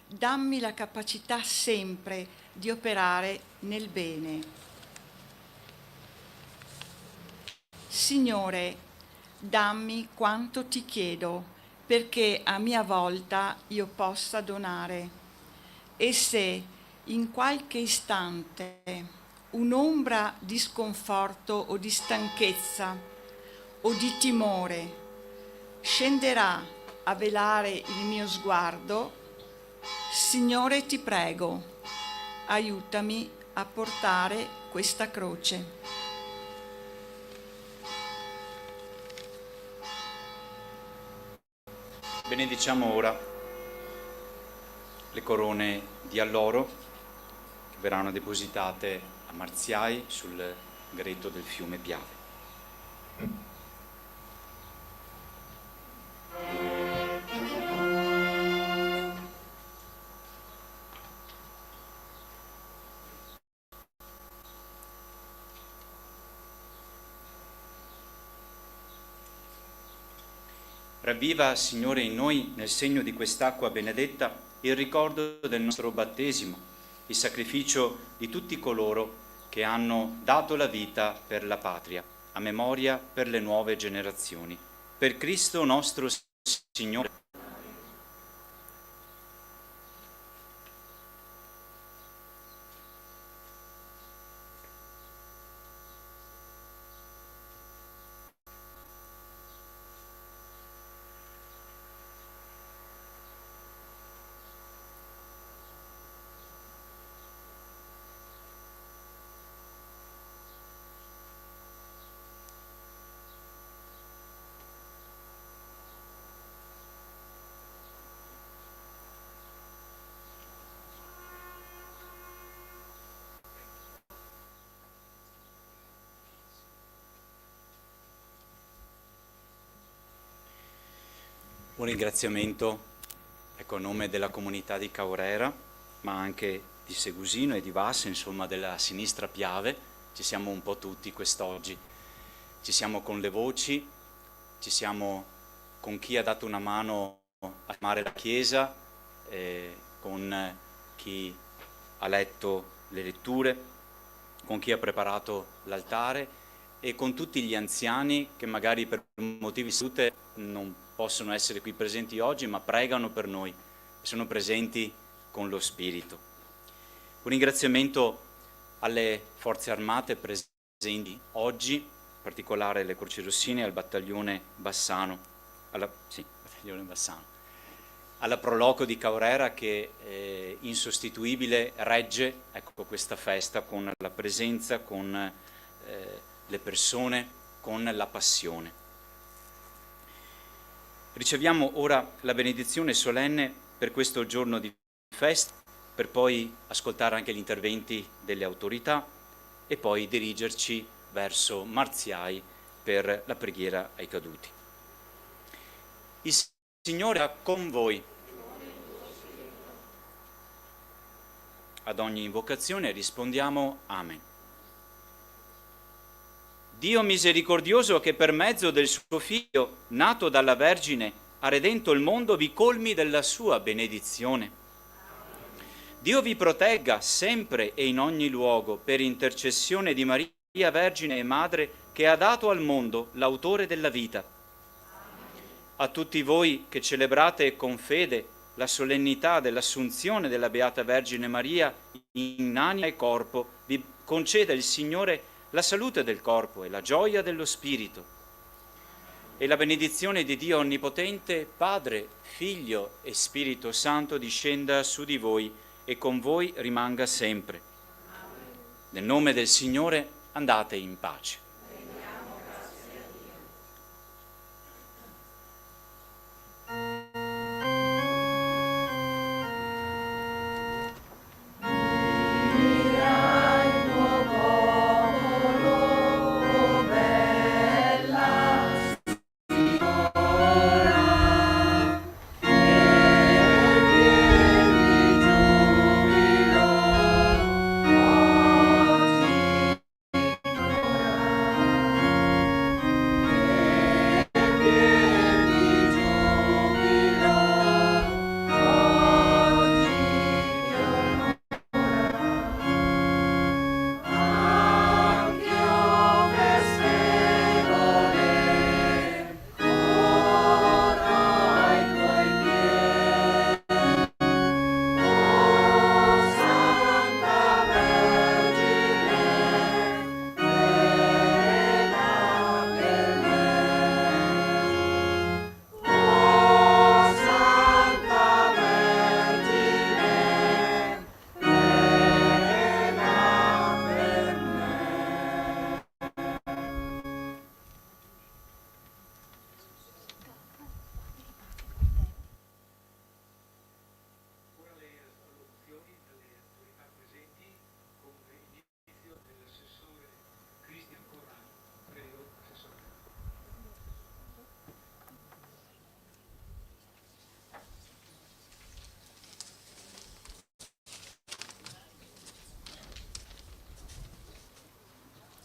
dammi la capacità sempre di operare nel bene. Signore, dammi quanto ti chiedo, perché a mia volta io possa donare. E se in qualche istante un'ombra di sconforto o di stanchezza o di timore scenderà a velare il mio sguardo, Signore, ti prego, aiutami a portare questa croce. Benediciamo ora le corone di alloro che verranno depositate a Marziai sul greto del fiume Piave. Ravviva, Signore, in noi, nel segno di quest'acqua benedetta, il ricordo del nostro battesimo, il sacrificio di tutti coloro che hanno dato la vita per la patria, a memoria per le nuove generazioni. Per Cristo nostro Signore. Un ringraziamento a nome della comunità di Caorera, ma anche di Segusino e di Vasse, insomma della sinistra Piave. Ci siamo un po' tutti quest'oggi. Ci siamo con le voci, ci siamo con chi ha dato una mano a chiamare la Chiesa, con chi ha letto le letture, con chi ha preparato l'altare e con tutti gli anziani che magari per motivi di salute non possono essere qui presenti oggi, ma pregano per noi e sono presenti con lo Spirito. Un ringraziamento alle forze armate presenti oggi, in particolare alle Croci Rossine e al battaglione Bassano, alla Proloco di Caorera che insostituibile regge questa festa con la presenza, con le persone, con la passione. Riceviamo ora la benedizione solenne per questo giorno di festa, per poi ascoltare anche gli interventi delle autorità e poi dirigerci verso Marziai per la preghiera ai caduti. Il Signore è con voi. Ad ogni invocazione rispondiamo Amen. Dio misericordioso, che per mezzo del suo Figlio, nato dalla Vergine, ha redento il mondo, vi colmi della sua benedizione. Dio vi protegga sempre e in ogni luogo per intercessione di Maria Vergine e Madre, che ha dato al mondo l'autore della vita. a tutti voi che celebrate con fede la solennità dell'Assunzione della Beata Vergine Maria in anima e corpo, vi conceda il Signore la salute del corpo e la gioia dello spirito. E la benedizione di Dio Onnipotente, Padre, Figlio e Spirito Santo discenda su di voi e con voi rimanga sempre. Nel nome del Signore andate in pace.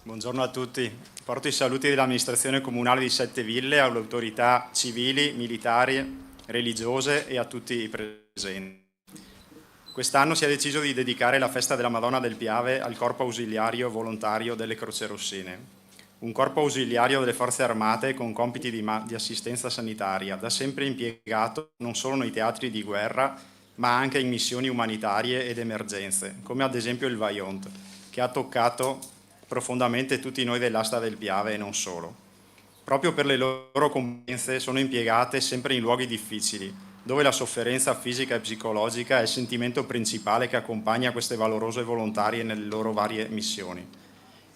Buongiorno a tutti. Porto i saluti dell'amministrazione comunale di Setteville alle autorità civili, militari, religiose e a tutti i presenti. Quest'anno si è deciso di dedicare la festa della Madonna del Piave al Corpo Ausiliario Volontario delle Crocerossine, un corpo ausiliario delle Forze Armate con compiti di assistenza sanitaria, da sempre impiegato non solo nei teatri di guerra, ma anche in missioni umanitarie ed emergenze, come ad esempio il Vajont, che ha toccato profondamente tutti noi dell'asta del Piave e non solo. Proprio per le loro competenze sono impiegate sempre in luoghi difficili, dove la sofferenza fisica e psicologica è il sentimento principale che accompagna queste valorose volontarie nelle loro varie missioni.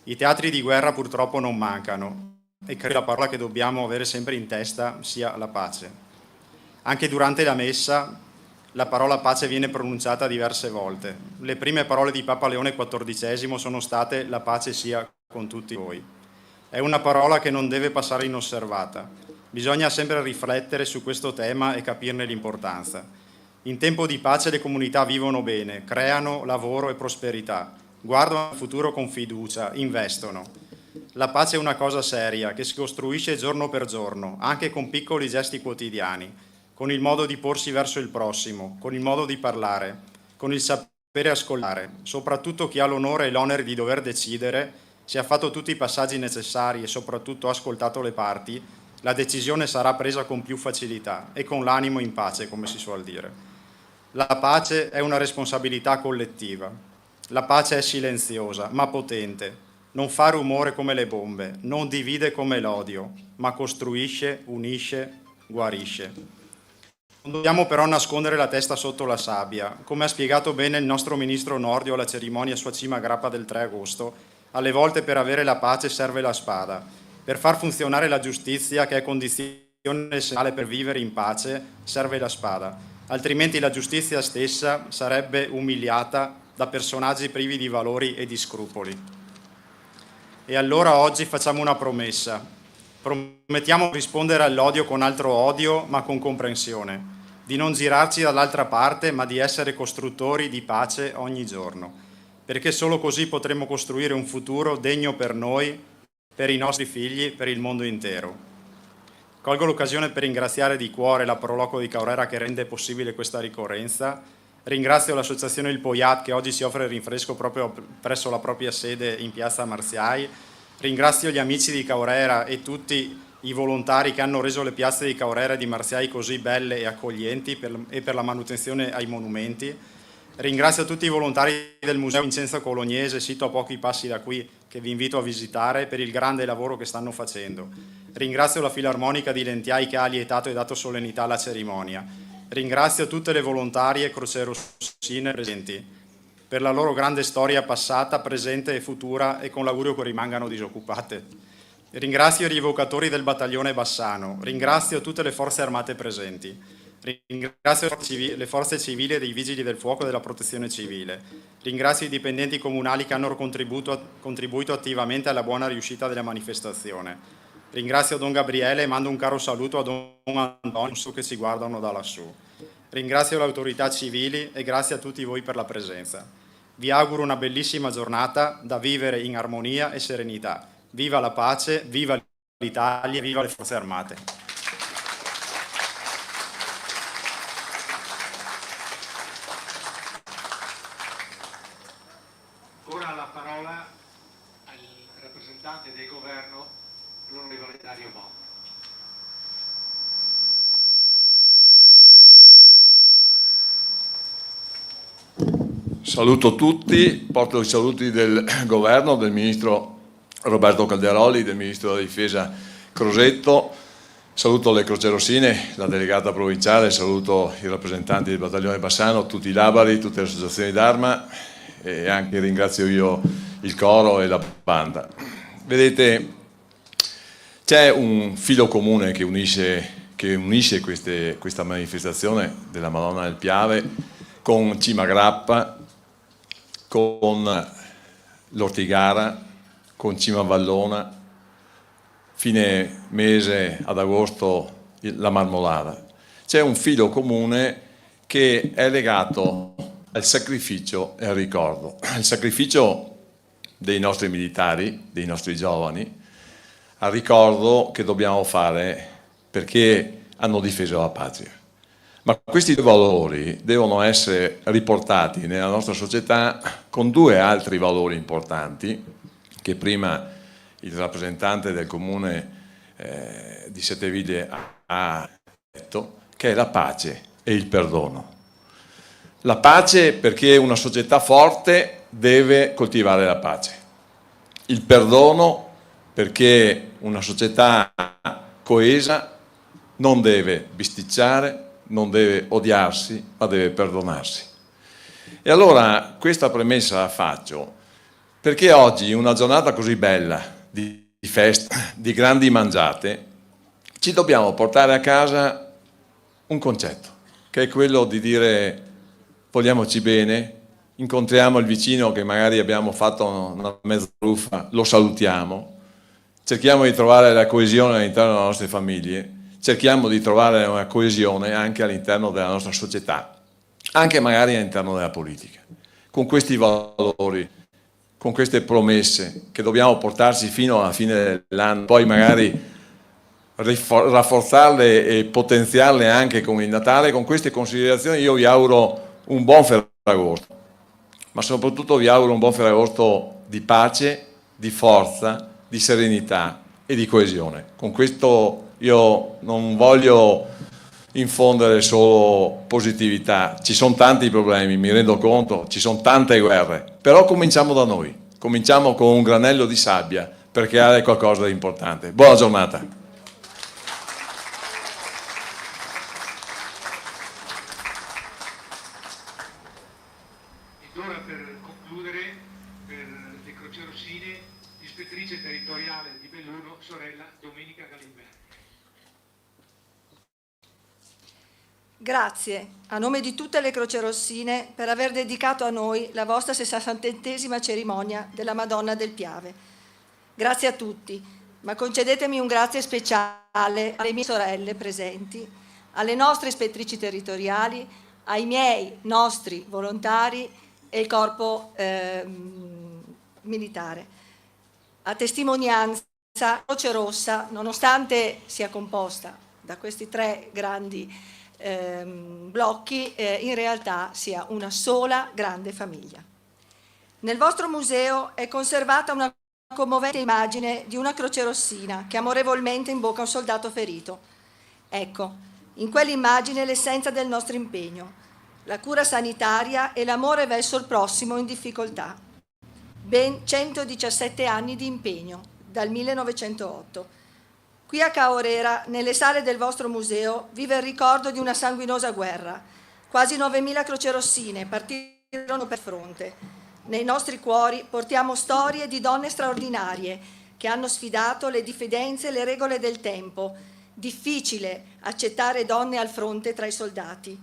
I teatri di guerra purtroppo non mancano e credo la parola che dobbiamo avere sempre in testa sia la pace. Anche durante la messa la parola pace viene pronunciata diverse volte. Le prime parole di Papa Leone XIV sono state «La pace sia con tutti voi». È una parola che non deve passare inosservata. Bisogna sempre riflettere su questo tema e capirne l'importanza. In tempo di pace le comunità vivono bene, creano lavoro e prosperità, guardano al futuro con fiducia, investono. La pace è una cosa seria che si costruisce giorno per giorno, anche con piccoli gesti quotidiani, con il modo di porsi verso il prossimo, con il modo di parlare, con il sapere ascoltare. Soprattutto chi ha l'onore e l'onere di dover decidere, se ha fatto tutti i passaggi necessari e soprattutto ha ascoltato le parti, la decisione sarà presa con più facilità e con l'animo in pace, come si suol dire. La pace è una responsabilità collettiva. La pace è silenziosa, ma potente. Non fa rumore come le bombe, non divide come l'odio, ma costruisce, unisce, guarisce. Non dobbiamo però nascondere la testa sotto la sabbia. Come ha spiegato bene il nostro ministro Nordio alla cerimonia Sua Cima Grappa del 3 agosto, alle volte per avere la pace serve la spada. Per far funzionare la giustizia, che è condizione essenziale per vivere in pace, serve la spada. Altrimenti la giustizia stessa sarebbe umiliata da personaggi privi di valori e di scrupoli. E allora oggi facciamo una promessa. Promettiamo di rispondere all'odio con altro odio, ma con comprensione, di non girarci dall'altra parte, ma di essere costruttori di pace ogni giorno, perché solo così potremo costruire un futuro degno per noi, per i nostri figli, per il mondo intero. Colgo l'occasione per ringraziare di cuore la Proloco di Caorera che rende possibile questa ricorrenza. Ringrazio l'associazione Il Poiat che oggi si offre il rinfresco proprio presso la propria sede in piazza Marziai. Ringrazio gli amici di Caorera e tutti i volontari che hanno reso le piazze di Caorera e di Marziai così belle e accoglienti e per la manutenzione ai monumenti. Ringrazio tutti i volontari del Museo Vincenzo Colognese, sito a pochi passi da qui, che vi invito a visitare, per il grande lavoro che stanno facendo. Ringrazio la Filarmonica di Lentiai che ha lietato e dato solennità alla cerimonia. Ringrazio tutte le volontarie crocerossine presenti per la loro grande storia passata, presente e futura, e con l'augurio che rimangano disoccupate. Ringrazio i rievocatori del battaglione Bassano, ringrazio tutte le forze armate presenti, ringrazio le forze civili e dei vigili del fuoco e della protezione civile, ringrazio i dipendenti comunali che hanno contribuito attivamente alla buona riuscita della manifestazione, ringrazio Don Gabriele e mando un caro saluto a Don Antonio che ci guardano da lassù, ringrazio le autorità civili e grazie a tutti voi per la presenza. Vi auguro una bellissima giornata da vivere in armonia e serenità. Viva la pace, viva l'Italia, viva le forze armate. Ora la parola al rappresentante del governo, l'onorevole Dario Mo. Saluto tutti, porto i saluti del governo, del ministro Roberto Calderoli, del Ministro della Difesa Crosetto, saluto le crocerossine, la delegata provinciale, saluto i rappresentanti del battaglione Bassano, tutti i labari, tutte le associazioni d'arma e anche ringrazio io il coro e la banda. Vedete, c'è un filo comune che unisce questa manifestazione della Madonna del Piave con Cima Grappa, con l'Ortigara, con Cima Vallona, fine mese ad agosto la Marmolada. C'è un filo comune che è legato al sacrificio e al ricordo. Il sacrificio dei nostri militari, dei nostri giovani, al ricordo che dobbiamo fare perché hanno difeso la patria. Ma questi due valori devono essere riportati nella nostra società con due altri valori importanti che prima il rappresentante del comune di Setteville ha detto, che è la pace e il perdono. La pace perché una società forte deve coltivare la pace. Il perdono perché una società coesa non deve bisticciare, non deve odiarsi, ma deve perdonarsi. E allora questa premessa la faccio perché oggi, in una giornata così bella, di festa, di grandi mangiate, ci dobbiamo portare a casa un concetto, che è quello di dire vogliamoci bene, incontriamo il vicino che magari abbiamo fatto una mezza ruffa, lo salutiamo, cerchiamo di trovare la coesione all'interno delle nostre famiglie, cerchiamo di trovare una coesione anche all'interno della nostra società, anche magari all'interno della politica, con questi valori, con queste promesse che dobbiamo portarci fino alla fine dell'anno, poi magari rafforzarle e potenziarle anche con il Natale. Con queste considerazioni io vi auguro un buon Ferragosto, ma soprattutto vi auguro un buon Ferragosto di pace, di forza, di serenità e di coesione. Con questo io non voglio infondere solo positività, ci sono tanti problemi, mi rendo conto, ci sono tante guerre, però cominciamo da noi, cominciamo con un granello di sabbia per creare qualcosa di importante. Buona giornata. Ed ora per concludere, per le crocerossine, ispettrice territoriale di Belluno, sorella Domenica Galimberti. Grazie, a nome di tutte le crocerossine, per aver dedicato a noi la vostra 67esima cerimonia della Madonna del Piave. Grazie a tutti, ma concedetemi un grazie speciale alle mie sorelle presenti, alle nostre ispettrici territoriali, ai miei, nostri volontari e il corpo militare. A testimonianza, Croce Rossa, nonostante sia composta da questi tre grandi blocchi, in realtà sia una sola grande famiglia. Nel vostro museo è conservata una commovente immagine di una crocerossina che amorevolmente imbocca un soldato ferito. Ecco, in quell'immagine l'essenza del nostro impegno, la cura sanitaria e l'amore verso il prossimo in difficoltà. Ben 117 anni di impegno, dal 1908. Qui a Caorera, nelle sale del vostro museo, vive il ricordo di una sanguinosa guerra. Quasi 9.000 crocerossine partirono per fronte. Nei nostri cuori portiamo storie di donne straordinarie che hanno sfidato le diffidenze e le regole del tempo. Difficile accettare donne al fronte tra i soldati.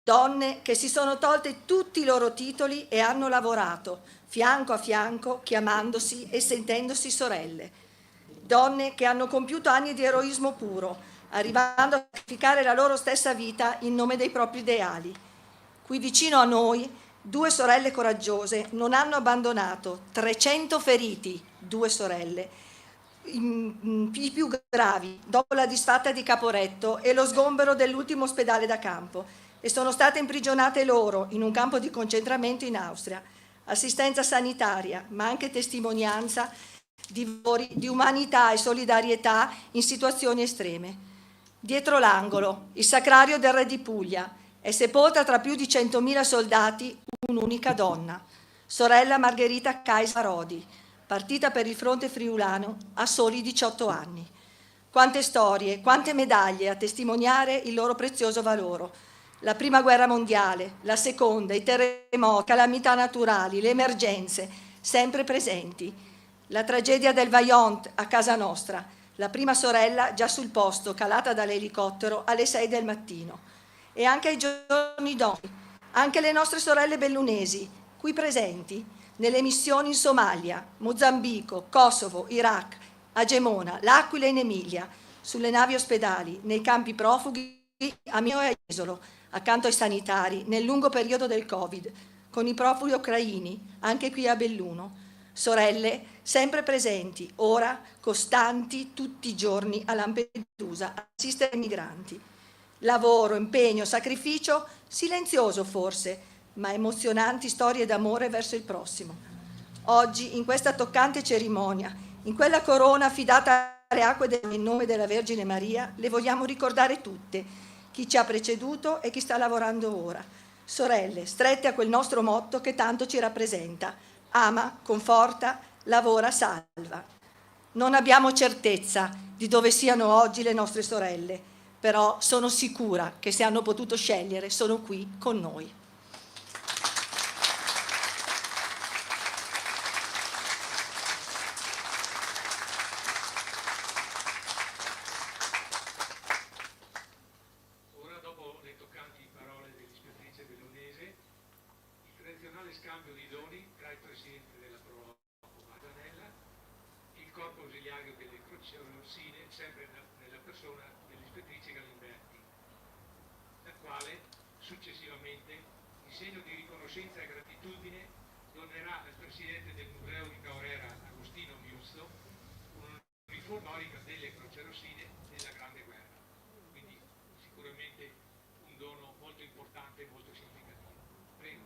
Donne che si sono tolte tutti i loro titoli e hanno lavorato, fianco a fianco, chiamandosi e sentendosi sorelle. Donne che hanno compiuto anni di eroismo puro, arrivando a sacrificare la loro stessa vita in nome dei propri ideali. Qui vicino a noi, 2 sorelle coraggiose non hanno abbandonato 300 feriti, 2 sorelle, i più gravi, dopo la disfatta di Caporetto e lo sgombero dell'ultimo ospedale da campo, e sono state imprigionate loro in un campo di concentramento in Austria. Assistenza sanitaria, ma anche testimonianza di umanità e solidarietà in situazioni estreme. Dietro l'angolo, il sacrario del re di Puglia, è sepolta tra più di 100.000 soldati un'unica donna, sorella Margherita Kaiser Rodi, partita per il fronte friulano a soli 18 anni. Quante storie, quante medaglie a testimoniare il loro prezioso valore. La prima guerra mondiale, la seconda, i terremoti, calamità naturali, le emergenze, sempre presenti. La tragedia del Vajont a casa nostra, la prima sorella già sul posto, calata dall'elicottero alle 6 del mattino. E anche ai giorni dopo, anche le nostre sorelle bellunesi, qui presenti, nelle missioni in Somalia, Mozambico, Kosovo, Iraq, a Gemona, L'Aquila in Emilia, sulle navi ospedali, nei campi profughi, a Mio e a Jesolo, accanto ai sanitari, nel lungo periodo del Covid, con i profughi ucraini, anche qui a Belluno. Sorelle sempre presenti, ora costanti tutti i giorni a Lampedusa, a assistere i migranti. Lavoro, impegno, sacrificio, silenzioso forse, ma emozionanti storie d'amore verso il prossimo. Oggi, in questa toccante cerimonia, in quella corona affidata alle acque in nome della Vergine Maria, le vogliamo ricordare tutte, chi ci ha preceduto e chi sta lavorando ora. Sorelle, strette a quel nostro motto che tanto ci rappresenta: ama, conforta, lavora, salva. Non abbiamo certezza di dove siano oggi le nostre sorelle, però sono sicura che se hanno potuto scegliere sono qui con noi. Ora, dopo le toccanti parole dell'ispettrice bellunese, il tradizionale scambio di doni tra il presidente della Pro Marzanella, il corpo ausiliario delle crocerossine, sempre nella persona dell'ispettrice Galimberti, la quale successivamente, in segno di riconoscenza e gratitudine, donerà al presidente del museo di Caorera, Agostino Miusto, un'uniforme onorica delle crocerossine della Grande Guerra. Quindi sicuramente un dono molto importante e molto significativo. Prego.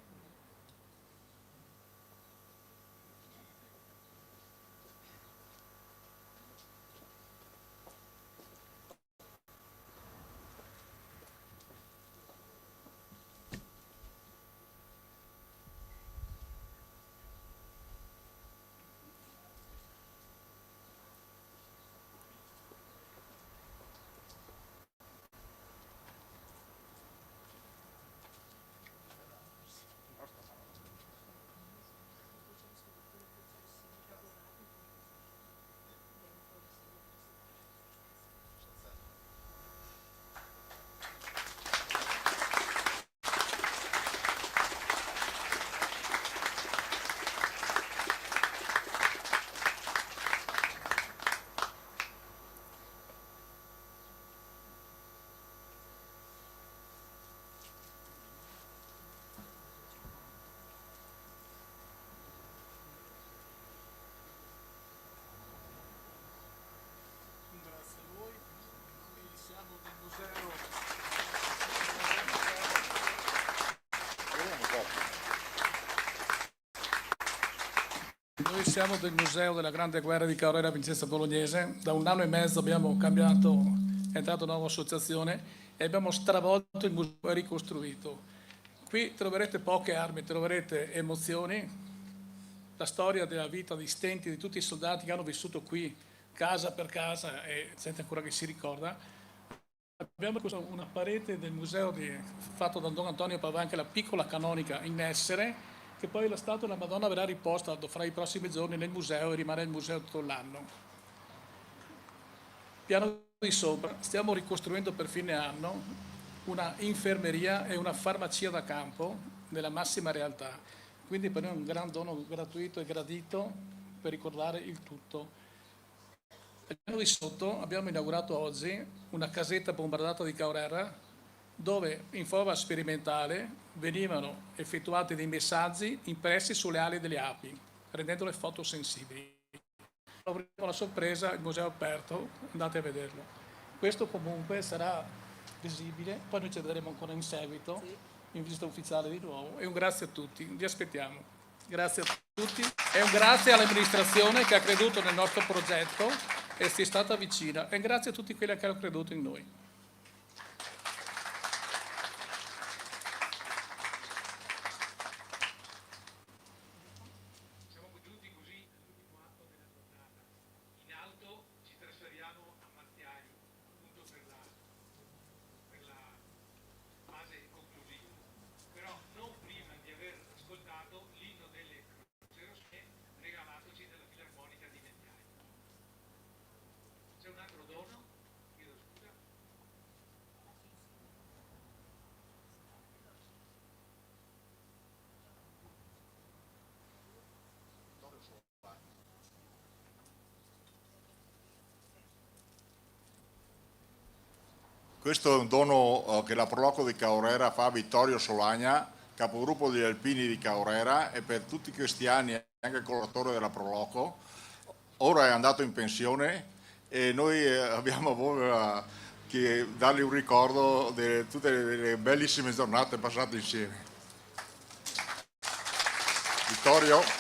Noi siamo del Museo della Grande Guerra di Caorera Vincenza Bolognese. Da 1 anno e mezzo abbiamo cambiato, è entrata una nuova associazione e abbiamo stravolto il museo e ricostruito. Qui troverete poche armi, troverete emozioni, la storia della vita di stenti di tutti i soldati che hanno vissuto qui, casa per casa, e gente ancora che si ricorda. Abbiamo una parete del museo fatto da Don Antonio Pavan, che è la piccola canonica in essere, che poi la statua della Madonna verrà riposta fra i prossimi giorni nel museo e rimane nel museo tutto l'anno. Piano di sopra, stiamo ricostruendo per fine anno una infermeria e una farmacia da campo nella massima realtà. Quindi per noi è un gran dono gratuito e gradito per ricordare il tutto. Al piano di sotto abbiamo inaugurato oggi una casetta bombardata di Caorera, dove in forma sperimentale venivano effettuati dei messaggi impressi sulle ali delle api, rendendole fotosensibili. Avremo la sorpresa, il museo è aperto, andate a vederlo. Questo comunque sarà visibile, poi noi ci vedremo ancora in seguito, in visita ufficiale di nuovo, e un grazie a tutti, vi aspettiamo. Grazie a tutti e un grazie all'amministrazione che ha creduto nel nostro progetto e si è stata vicina, e grazie a tutti quelli che hanno creduto in noi. Questo è un dono che la Proloco di Caorera fa a Vittorio Solagna, capogruppo degli Alpini di Caorera, e per tutti questi anni è anche collaboratore della Proloco. Ora è andato in pensione e noi abbiamo voglia di dargli un ricordo di tutte le bellissime giornate passate insieme. Vittorio.